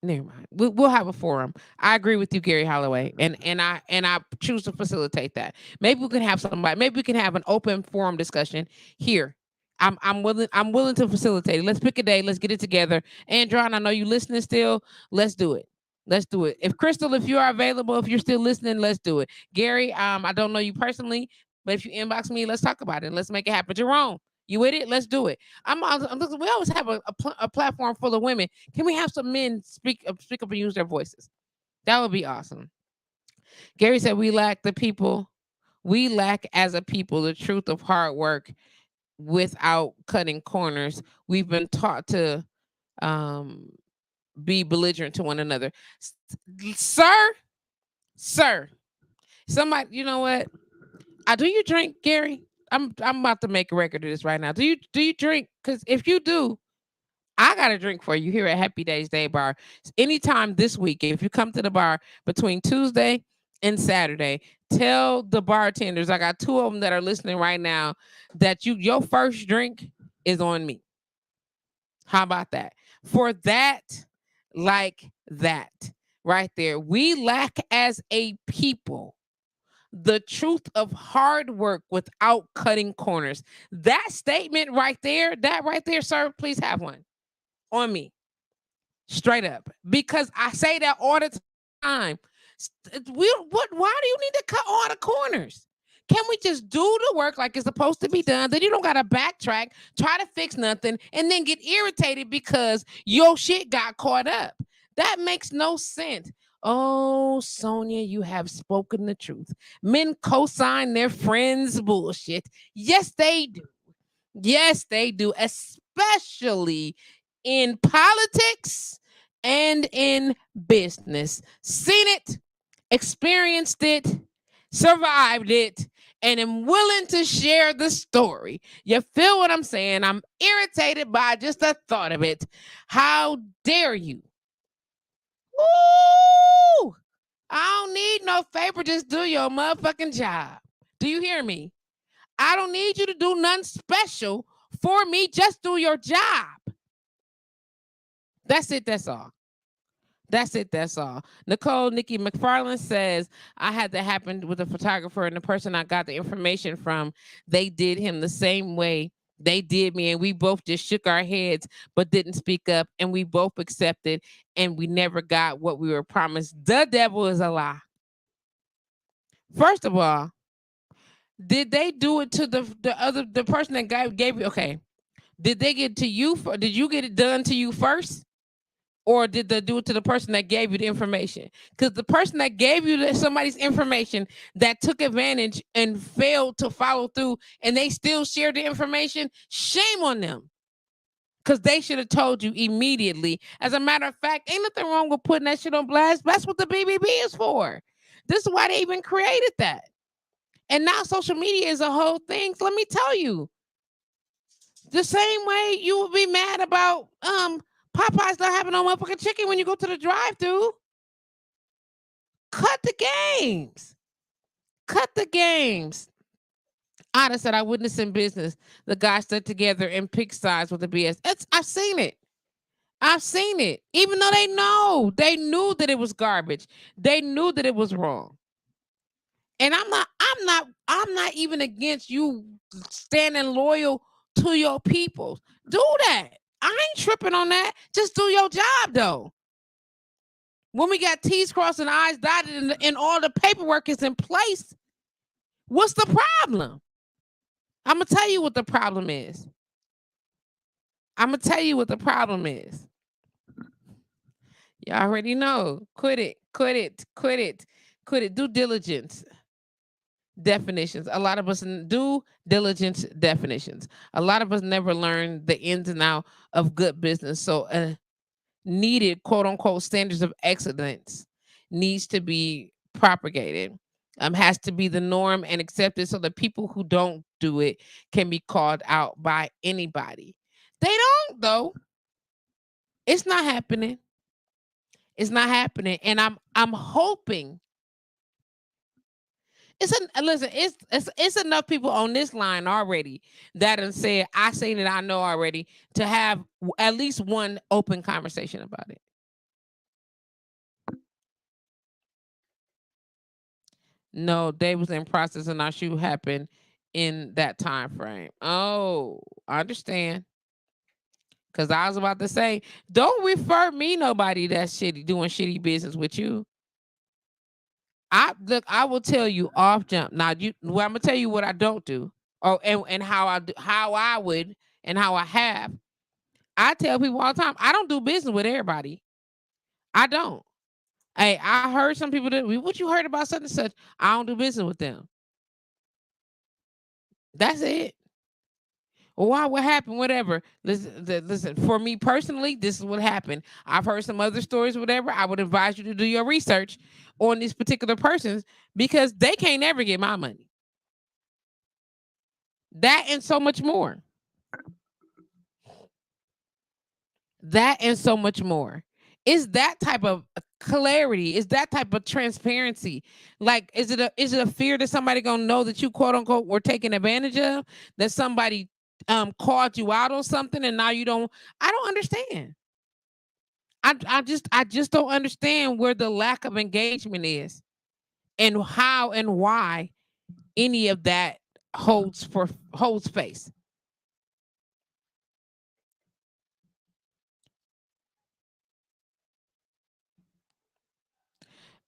Never mind. We'll have a forum. I agree with you, Gary Holloway, and I choose to facilitate that. Maybe we can have somebody. Maybe we can have an open forum discussion here. I'm willing to facilitate it. Let's pick a day. Let's get it together. Andron, I know you listening still. Let's do it. Let's do it. If Crystal, if you are available, if you're still listening, let's do it. Gary, I don't know you personally, but if you inbox me, let's talk about it. Let's make it happen. Jerome, you with it? Let's do it. We always have a platform full of women. Can we have some men speak up and use their voices? That would be awesome. Gary said we lack the people. We lack as a people the truth of hard work without cutting corners. We've been taught to um, be belligerent to one another. Sir, sir, somebody, you know what? Do you drink, Gary? I'm about to make a record of this right now. Do you drink? Because if you do, I got a drink for you here at Happy Days Day Bar. Anytime this week, if you come to the bar between Tuesday and Saturday, tell the bartenders, I got two of them that are listening right now, that your first drink is on me. How about that? For that, like that, right there. We lack as a people the truth of hard work without cutting corners. That statement right there, sir, please have one on me. Straight up. Because I say that all the time. Why do you need to cut all the corners? Can we just do the work like it's supposed to be done? Then you don't gotta backtrack, try to fix nothing, and then get irritated because your shit got caught up. That makes no sense. Oh, Sonia, you have spoken the truth. Men co-sign their friends' bullshit. Yes, they do. Yes, they do, especially in politics and in business. Seen it, experienced it, survived it, and am willing to share the story. You feel what I'm saying? I'm irritated by just the thought of it. How dare you? Woo! I don't need no favor. Just do your motherfucking job. Do you hear me? I don't need you to do nothing special for me. Just do your job. That's it. That's all. That's it. That's all. Nikki McFarland says, I had that happen with a photographer, and the person I got the information from, they did him the same way they did me. And we both just shook our heads, but didn't speak up. And we both accepted, and we never got what we were promised. The devil is a lie. First of all, did they do it to the person that gave you? Okay. Did they get to you? Did you get it done to you first? Or did they do it to the person that gave you the information? Because the person that gave you somebody's information that took advantage and failed to follow through, and they still shared the information, shame on them. Because they should have told you immediately. As a matter of fact, ain't nothing wrong with putting that shit on blast. That's what the BBB is for. This is why they even created that. And now social media is a whole thing. So let me tell you, the same way you would be mad about Popeyes not having no motherfucking chicken when you go to the drive-thru. Cut the games. Cut the games. Ada said, I witnessed in business the guys stood together and picked sides with the BS. I've seen it. I've seen it. Even though they knew that it was garbage. They knew that it was wrong. And I'm not even against you standing loyal to your people. Do that. I ain't tripping on that. Just do your job though. When we got T's crossed and I's dotted and all the paperwork is in place, what's the problem? I'm gonna tell you what the problem is. You already know. Quit it. Due diligence definitions. A lot of us do diligence definitions. A lot of us never learn the ins and out of good business. So needed quote unquote standards of excellence needs to be propagated. Has to be the norm and accepted so that people who don't do it can be called out by anybody. They don't though. It's not happening. It's not happening. And I'm hoping it's enough people on this line already that have said, I say that I know already, to have at least one open conversation about it. No, they was in process and our shoot happened in that time frame. Oh, I understand. Cause I was about to say, don't refer me nobody that's shitty doing shitty business with you. I look, I will tell you off jump. Now well, I'm gonna tell you what I don't do. Oh, and how I do, how I would and how I have. I tell people all the time, I don't do business with everybody. I don't. Hey, I heard some people that what you heard about such and such. I don't do business with them. That's it. Well, why? What happened? Whatever. Listen. For me personally, this is what happened. I've heard some other stories. Whatever. I would advise you to do your research on these particular persons because they can't ever get my money. That and so much more. That and so much more. Is that type of clarity? Is that type of transparency? Like, is it a fear that somebody gonna know that you quote unquote were taken advantage of? That somebody called you out on something and now you don't? I don't understand. I just don't understand where the lack of engagement is and how and why any of that holds face.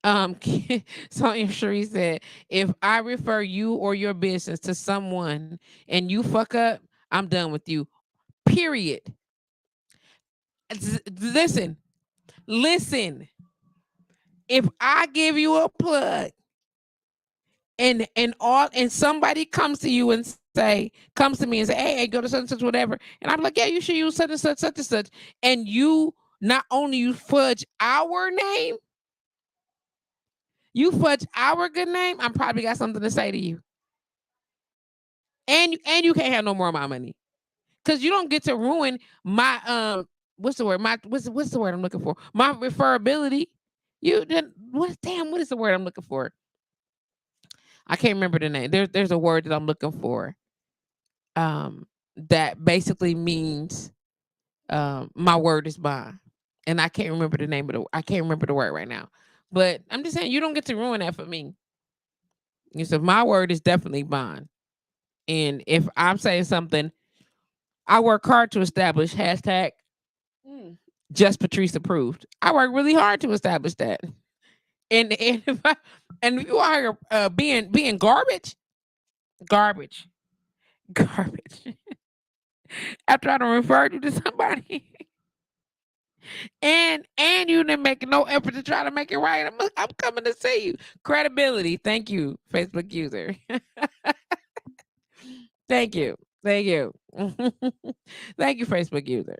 Um, so I'm sure he said, if I refer you or your business to someone and you fuck up, I'm done with you. Period. Listen, listen. If I give you a plug and somebody comes to you and comes to me and say, hey, go to such and such, whatever, and I'm like, yeah, you should use such and such, and you not only you fudge our name, you fudge our good name, I'm probably got something to say to you. And you can't have no more of my money. Cause you don't get to ruin my what's the word? What's the word I'm looking for? My referability. You then what is the word I'm looking for? I can't remember the name. There's a word that I'm looking for. That basically means my word is bond. And I can't remember the name of I can't remember the word right now. But I'm just saying you don't get to ruin that for me. You said my word is definitely bond. And if I'm saying something, I work hard to establish hashtag JustPatrice approved. I work really hard to establish that. And if you are being garbage, garbage. After I don't refer you to somebody, and you didn't make no effort to try to make it right, I'm coming to see you. Credibility. Thank you, Facebook user. Thank you. Thank you. Thank you, Facebook user.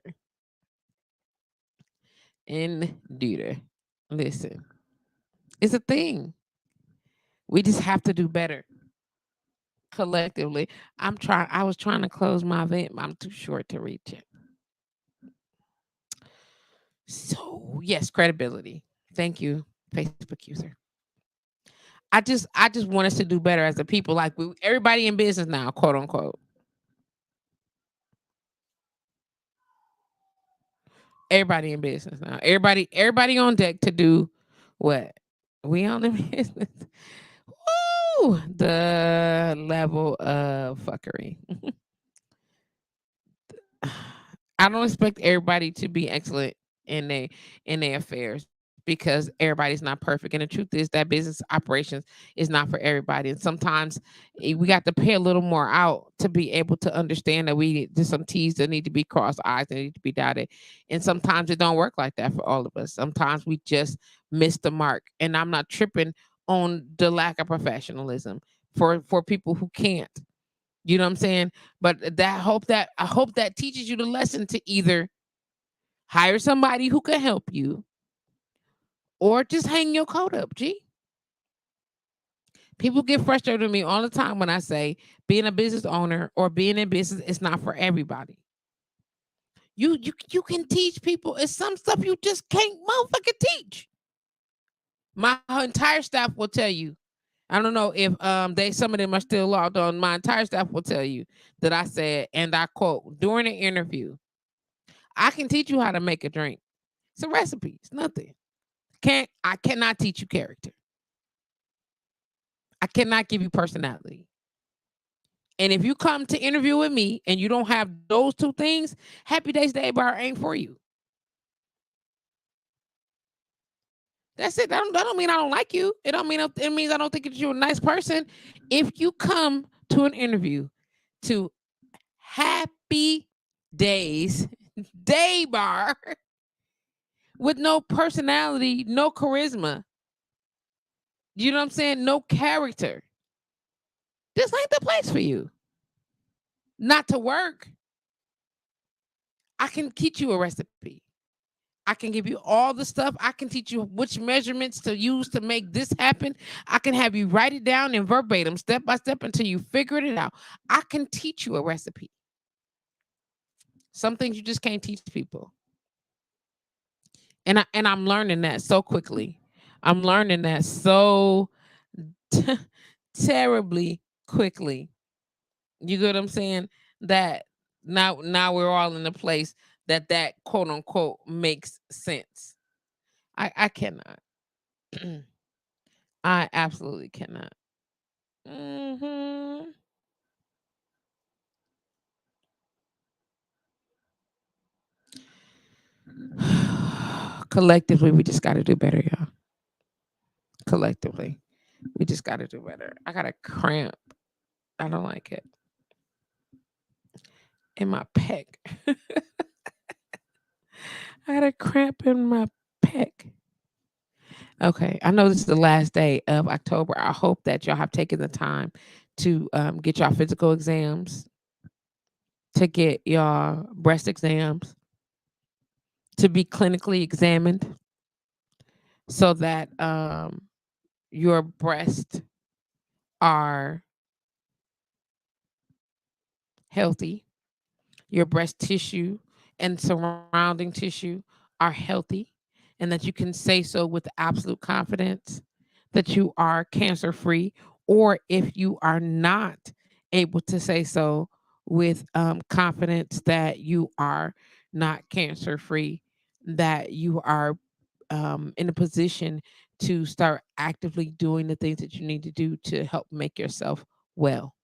Indeed. Listen, it's a thing. We just have to do better collectively. I was trying to close my event, but I'm too short to reach it. So yes, credibility. Thank you, Facebook user. I just want us to do better as a people. Like everybody in business now, quote unquote. Everybody in business now. Everybody on deck to do what? We on the business. Woo! The level of fuckery. I don't expect everybody to be excellent in their affairs because everybody's not perfect. And the truth is that business operations is not for everybody. And sometimes we got to pay a little more out to be able to understand that there's some T's that need to be crossed, I's that need to be dotted. And sometimes it don't work like that for all of us. Sometimes we just miss the mark. And I'm not tripping on the lack of professionalism for people who can't. You know what I'm saying? But I hope that teaches you the lesson to either hire somebody who can help you or just hang your coat up, G. People get frustrated with me all the time when I say being a business owner or being in business is not for everybody. You can teach people. It's some stuff you just can't motherfucking teach. My entire staff will tell you. I don't know if some of them are still logged on. My entire staff will tell you that I said, and I quote, during an interview, I can teach you how to make a drink. It's a recipe. It's nothing. I cannot teach you character. cannot give you personality. And if you come to interview with me and you don't have those two things, Happy Days Day Bar ain't for you. That's it. That don't mean I don't like you. It don't mean it means I don't think that you're a nice person. If you come to an interview to Happy Days Day Bar with no personality, no charisma, you know what I'm saying? No character. This ain't the place for you. Not to work. I can teach you a recipe. I can give you all the stuff. I can teach you which measurements to use to make this happen. I can have you write it down in verbatim, step by step, until you figure it out. I can teach you a recipe. Some things you just can't teach people. And I'm learning that so quickly. I'm learning that so t- terribly quickly. You get what I'm saying? That now we're all in a place that quote unquote makes sense. I cannot. I absolutely cannot. Hmm. Collectively, we just got to do better, y'all. Collectively, we just got to do better. I got a cramp. I don't like it in my pec. I got a cramp in my pec. Okay, I know this is the last day of October. I hope that y'all have taken the time to get y'all physical exams, to get your breast exams, to be clinically examined, so that your breasts are healthy, your breast tissue and surrounding tissue are healthy, and that you can say so with absolute confidence that you are cancer free, or if you are not able to say so with confidence that you are not cancer free, that you are in a position to start actively doing the things that you need to do to help make yourself well,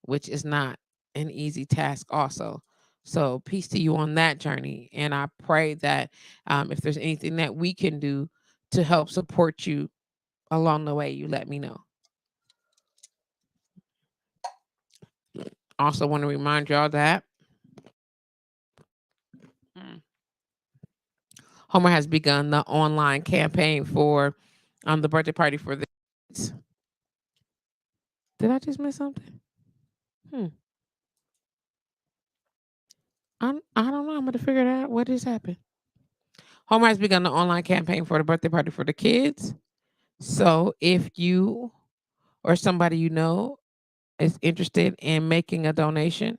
which is not an easy task, also. So, peace to you on that journey. And I pray that if there's anything that we can do to help support you along the way, you let me know. Also, want to remind y'all that mm, Homer has begun the online campaign for the birthday party for the kids. Did I just miss something? Hmm. I don't know. I'm going to figure it out. What just happened? Homer has begun the online campaign for the birthday party for the kids. So if you or somebody you know is interested in making a donation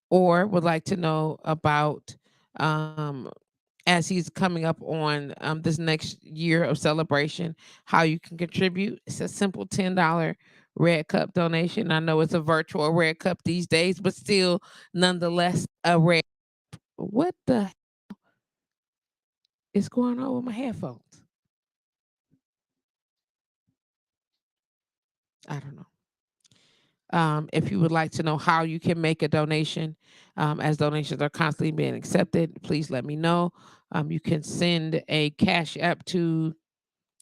or would like to know about as he's coming up on this next year of celebration, how you can contribute. It's a simple $10 Red Cup donation. I know it's a virtual Red Cup these days, but still, nonetheless, a red. What the is going on with my headphones? I don't know. If you would like to know how you can make a donation, as donations are constantly being accepted, please let me know. You can send a cash app to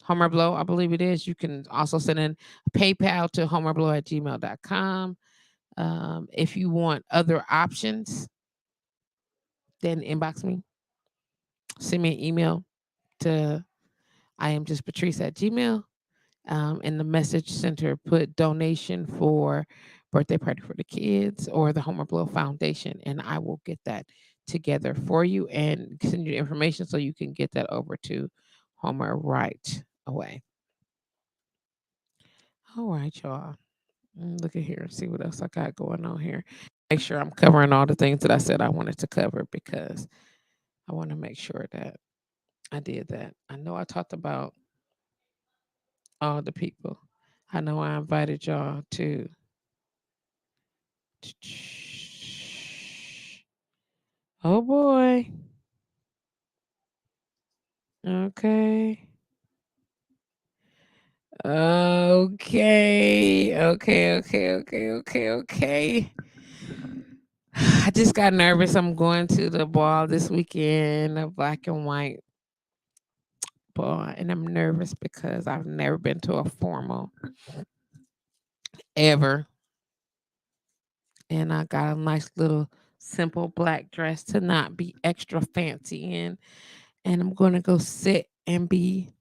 Homer Blow, I believe it is. You can also send in PayPal to homerblow@gmail.com. If you want other options, then inbox me. Send me an email to I am just Patrice at Gmail. In the message center, put donation for birthday party for the kids or the Homer Blow Foundation, and I will get that together for you and send you the information so you can get that over to Homer right away. All right, y'all. Look at here and see what else I got going on here. Make sure I'm covering all the things that I said I wanted to cover because I want to make sure that I did that. I know I talked about all the people. I know I invited y'all to. Oh boy. Okay. Okay. I just got nervous. I'm going to the ball this weekend, a black and white ball, and I'm nervous because I've never been to a formal ever. And I got a nice little simple black dress to not be extra fancy in. And I'm going to go sit and be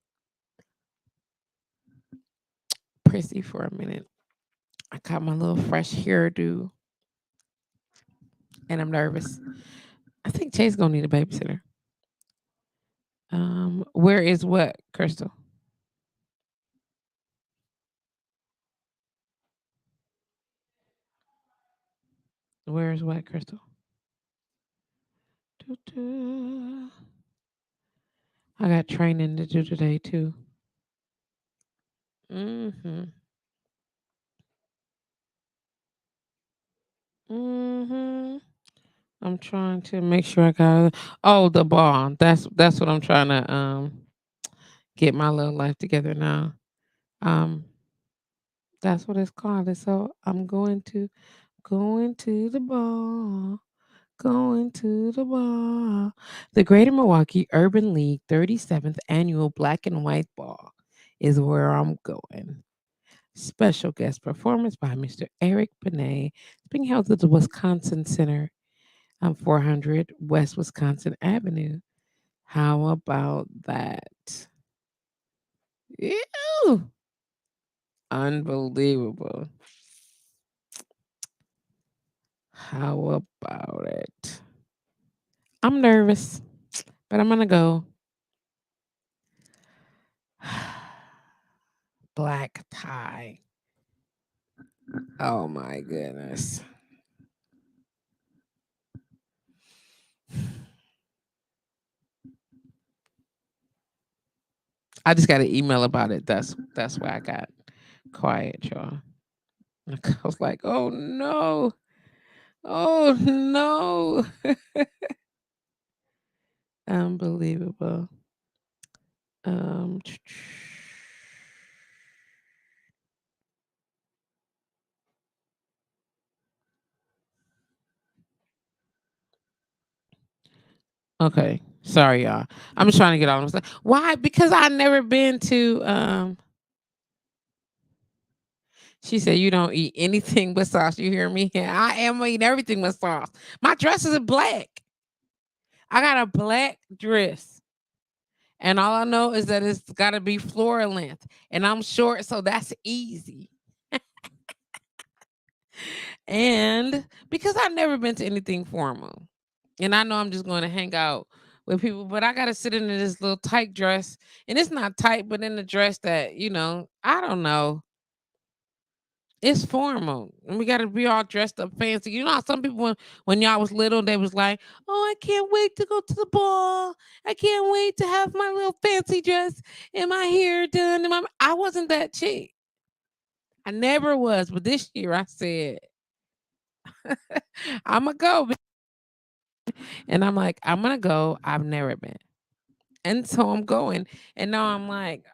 prissy for a minute. I got my little fresh hairdo and I'm nervous. I think Jay's gonna need a babysitter. Where is what, Crystal? Where is what, Crystal? Doo-doo. I got training to do today too. Mm-hmm. Mm-hmm. I'm trying to make sure I got the ball. That's what I'm trying to get my little life together now. Um that's what it's called. And so I'm going to the ball. Going to the ball. The Greater Milwaukee Urban League 37th Annual Black and White Ball is where I'm going. Special guest performance by Mr. Eric Benet. It's being held at the Wisconsin Center on 400 West Wisconsin Avenue. How about that? Ew! Unbelievable. How about it? I'm nervous, but I'm going to go. Black tie. Oh my goodness. I just got an email about it. That's why I got quiet, y'all. I was like, oh no. Oh no. Unbelievable. Um okay. Sorry, y'all. I'm just trying to get all of this. Why? Because I never been to she said you don't eat anything but sauce. You hear me? Yeah, I am eating everything but sauce. My dress is black. I got a black dress. And all I know is that it's got to be floor length. And I'm short, so that's easy. And because I've never been to anything formal, and I know I'm just going to hang out with people, but I got to sit in this little tight dress. And it's not tight, but in the dress that, I don't know. It's formal. And we got to be all dressed up fancy. You know how some people, when y'all was little, they was like, oh, I can't wait to go to the ball. I can't wait to have my little fancy dress and my hair done. I wasn't that chick. I never was. But this year I said, I'm going to go. And I'm like, I'm going to go. I've never been. And so I'm going. And now I'm like,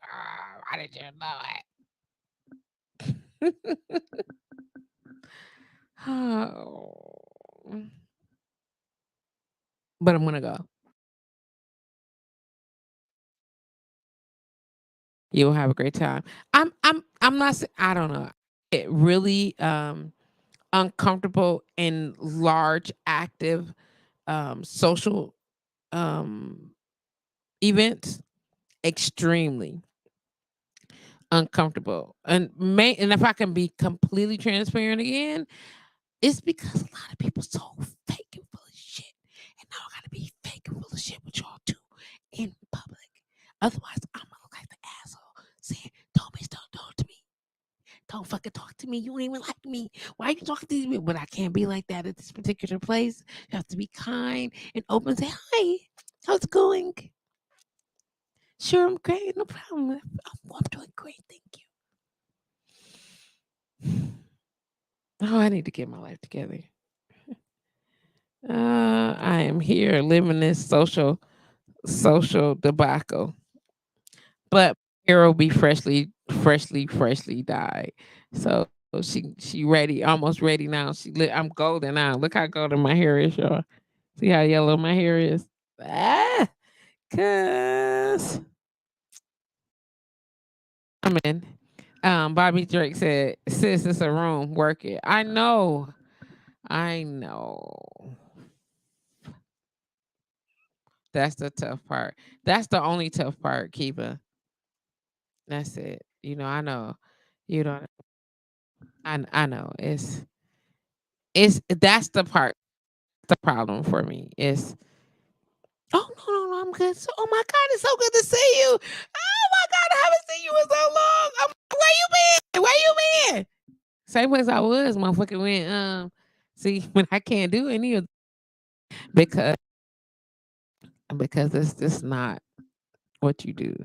why did you know it? Oh. But I'm going to go. You'll have a great time. I'm not I don't know. It really uncomfortable in large active social um events, extremely uncomfortable. And if I can be completely transparent again, it's because a lot of people so fake and full of shit. And now I gotta be fake and full of shit with y'all too in public. Otherwise I'm gonna look like the asshole saying, don't bitch, don't talk to me. Don't fucking talk to me. You don't even like me. Why are you talking to me? But I can't be like that at this particular place. You have to be kind and open. Say, hi, how's it going? Sure, I'm great. No problem. I'm doing great. Thank you. Oh, I need to get my life together. I am here living this social debacle. But Hair will be freshly dyed. So she ready, almost ready now. I'm golden now. Look how golden my hair is, y'all. See how yellow my hair is? Ah, cause I'm in. Bobby Drake said, "Sis, it's a room. Work it." I know. I know. That's the tough part. That's the only tough part, Kiba. That's it. I know. You know. I know. It's that's the part. The problem for me is. Oh no, I'm good. So, oh my God, it's so good to see you. Oh my God, I haven't seen you in so long. Where you been? Where you been? Same place I was, motherfucker. When see when I can't do any of because it's just not what you do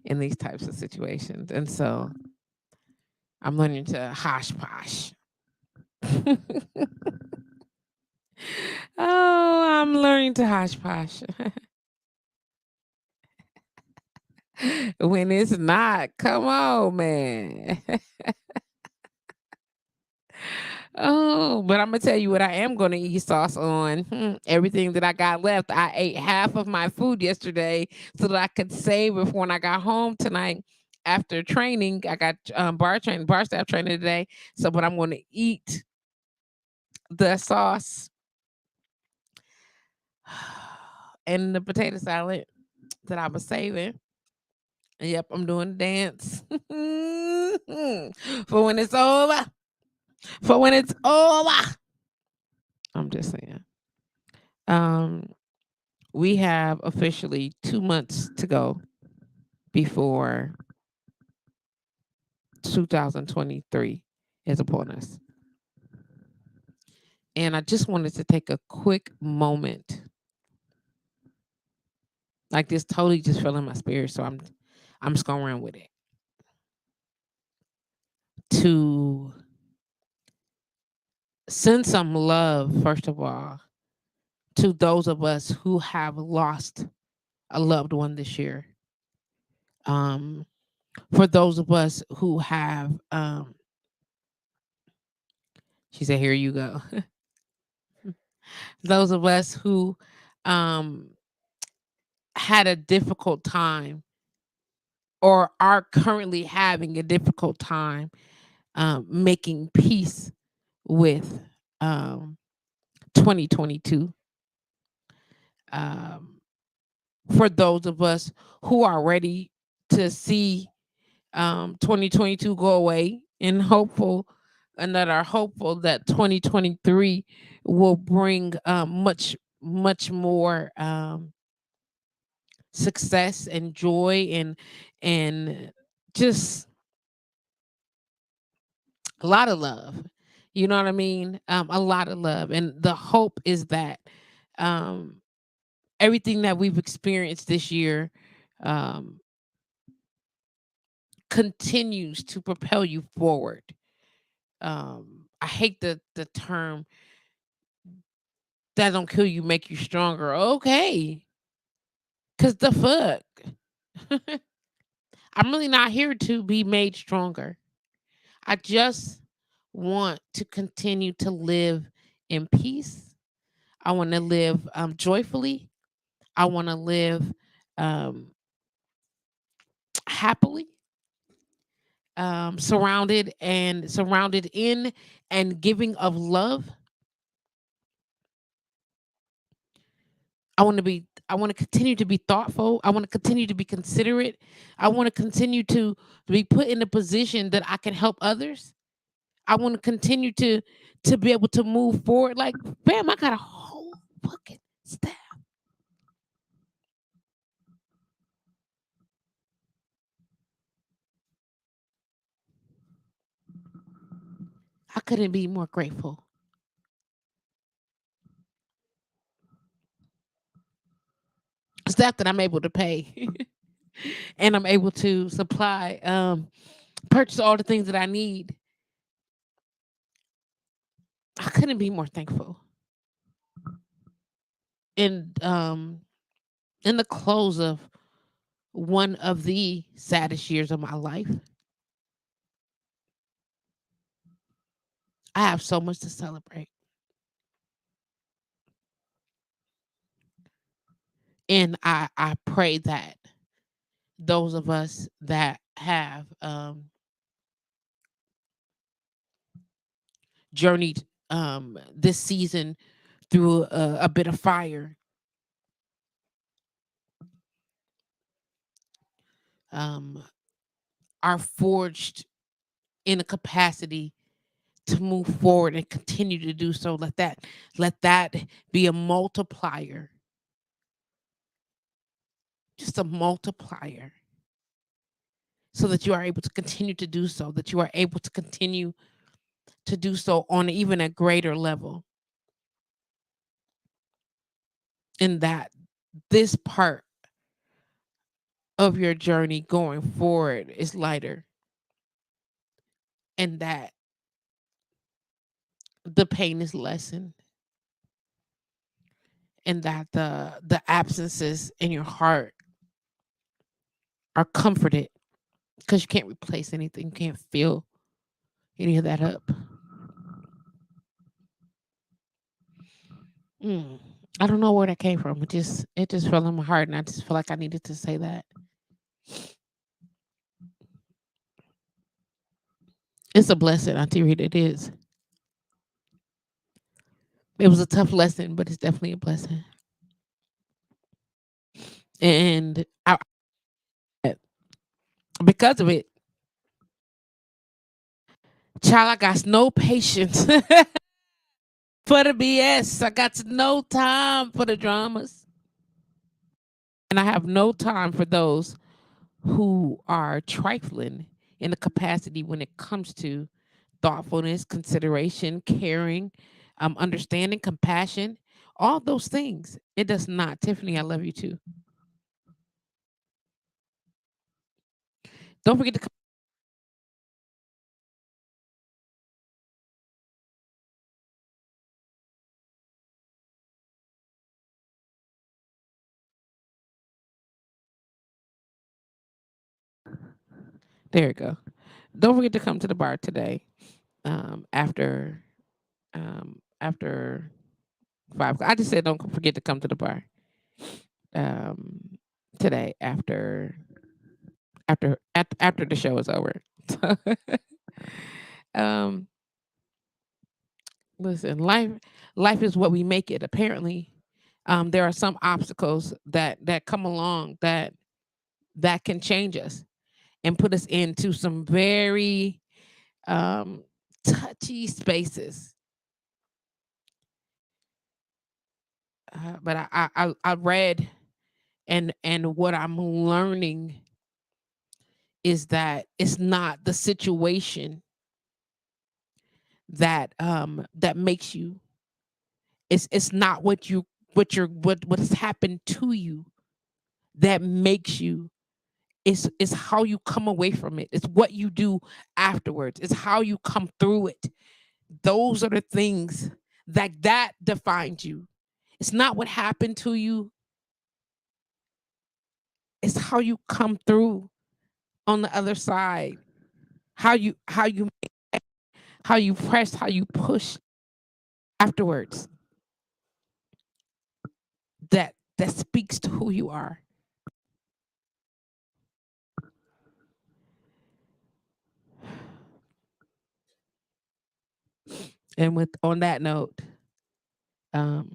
in these types of situations, and so I'm learning to hosh posh. Oh, I'm learning to hosh posh. When it's not, come on, man. Oh, but I'm gonna tell you what I am gonna eat sauce on. Everything that I got left. I ate half of my food yesterday so that I could save it for when I got home tonight after training. I got bar staff training today. So, but I'm gonna eat the sauce and the potato salad that I was saving. Yep, I'm doing the dance for when it's over. For when it's over. I'm just saying. Um, we have officially 2 months to go before 2023 is upon us. And I just wanted to take a quick moment. Like this totally just fell in my spirit. So I'm just gonna run with it. To send some love, first of all, to those of us who have lost a loved one this year. Um, for those of us who have she said, here you go. Those of us who um had a difficult time or are currently having a difficult time making peace with um 2022. Um, for those of us who are ready to see 2022 go away and that are hopeful that 2023 will bring much more success and joy and just a lot of love. You know what I mean? A lot of love, and the hope is that um, everything that we've experienced this year um, continues to propel you forward. I hate the term that don't kill you make you stronger. Okay, cause the fuck, I'm really not here to be made stronger. I just want to continue to live in peace. I want to live joyfully. I want to live um, happily, surrounded in and giving of love. I want to continue to be thoughtful. I want to continue to be considerate. I want to continue to be put in a position that I can help others. I want to continue to be able to move forward. Like, bam, I got a whole fucking staff. I couldn't be more grateful. Staff that I'm able to pay and I'm able to supply, purchase all the things that I need. I couldn't be more thankful. And in the close of one of the saddest years of my life. I have so much to celebrate. And I pray that those of us that have journeyed this season through a bit of fire um, are forged in a capacity to move forward and continue to do so. Let that be a multiplier, just a multiplier, so that you are able to continue to do so, that you are able to continue to do so on even a greater level. And that this part of your journey going forward is lighter, and that the pain is lessened, and that the absences in your heart are comforted, because you can't replace anything, you can't fill any of that up. Mm. I don't know where that came from. It just fell in my heart, and I just feel like I needed to say that. It's a blessing, Auntie Rita. It is. It was a tough lesson, but it's definitely a blessing. And because of it, child, I got no patience for the BS. I got no time for the dramas. And I have no time for those who are trifling in the capacity when it comes to thoughtfulness, consideration, caring, understanding, compassion, all those things. It does not. Tiffany, I love you too. Don't forget to come. There you go. Don't forget to come to the bar today. After 5 o'clock. I just said don't forget to come to the bar. Um, today after the show is over. um, listen, life is what we make it. Apparently, there are some obstacles that come along that can change us and put us into some very um, touchy spaces. But I read, and what I'm learning is that it's not the situation that makes you. It's not what has happened to you that makes you. It's how you come away from it. It's what you do afterwards. It's how you come through it. Those are the things that defines you. It's not what happened to you. It's how you come through on the other side. How you press, how you push afterwards. That speaks to who you are. And with on that note, um,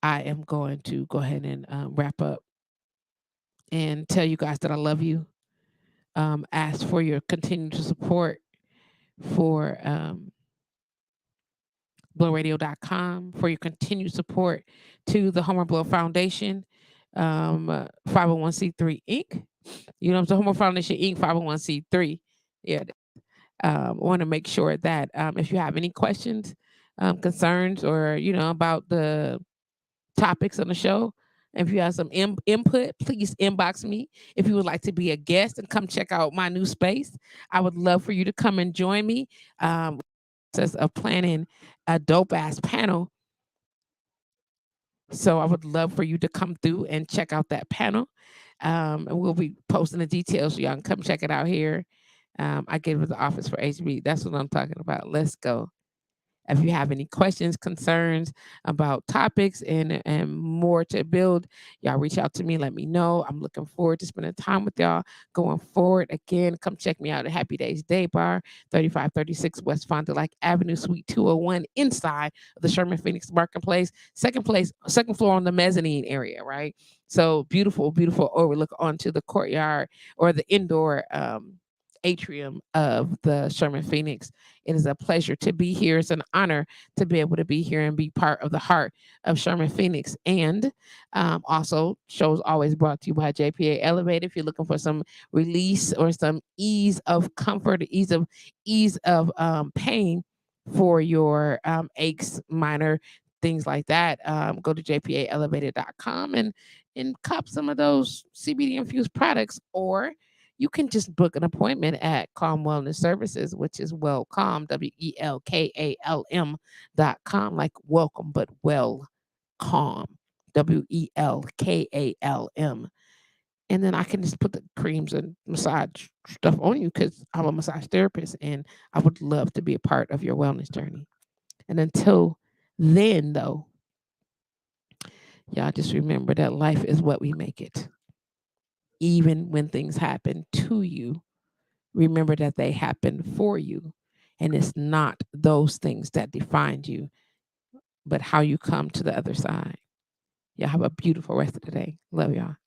I am going to go ahead and wrap up and tell you guys that I love you. Ask for your continued support for blowradio.com, for your continued support to the Homer Blow Foundation, 501c3 Inc. You know, I'm the Homer Foundation Inc. 501c3. Yeah. I want to make sure that if you have any questions, concerns, or about the topics on the show, if you have some input, please inbox me. If you would like to be a guest and come check out my new space, I would love for you to come and join me. Process of planning a dope ass panel So I would love for you to come through and check out that panel. And we'll be posting the details so y'all can come check it out here. I get with the office for HB. That's what I'm talking about. Let's go. If you have any questions, concerns about topics and more to build, y'all reach out to me. Let me know. I'm looking forward to spending time with y'all going forward. Again, come check me out at Happy Days Day Bar, 3536 West Fond du Lac Avenue, Suite 201, inside of the Sherman Phoenix Marketplace. Second floor on the mezzanine area, right? So beautiful, beautiful overlook onto the courtyard or the indoor atrium of the Sherman Phoenix. It is a pleasure to be here. It's an honor to be able to be here and be part of the heart of Sherman Phoenix. And also, shows always brought to you by JPA Elevate. If you're looking for some release or some ease of comfort, ease of pain for your aches, minor things like that, go to jpaelevated.com and cop some of those CBD infused products, or you can just book an appointment at Calm Wellness Services, which is Wellcalm, WELKALM.com, like welcome, but well calm, WELKALM. And then I can just put the creams and massage stuff on you because I'm a massage therapist and I would love to be a part of your wellness journey. And until then, though, y'all just remember that life is what we make it. Even when things happen to you, remember that they happen for you. And it's not those things that define you, but how you come to the other side. Y'all have a beautiful rest of the day. Love y'all.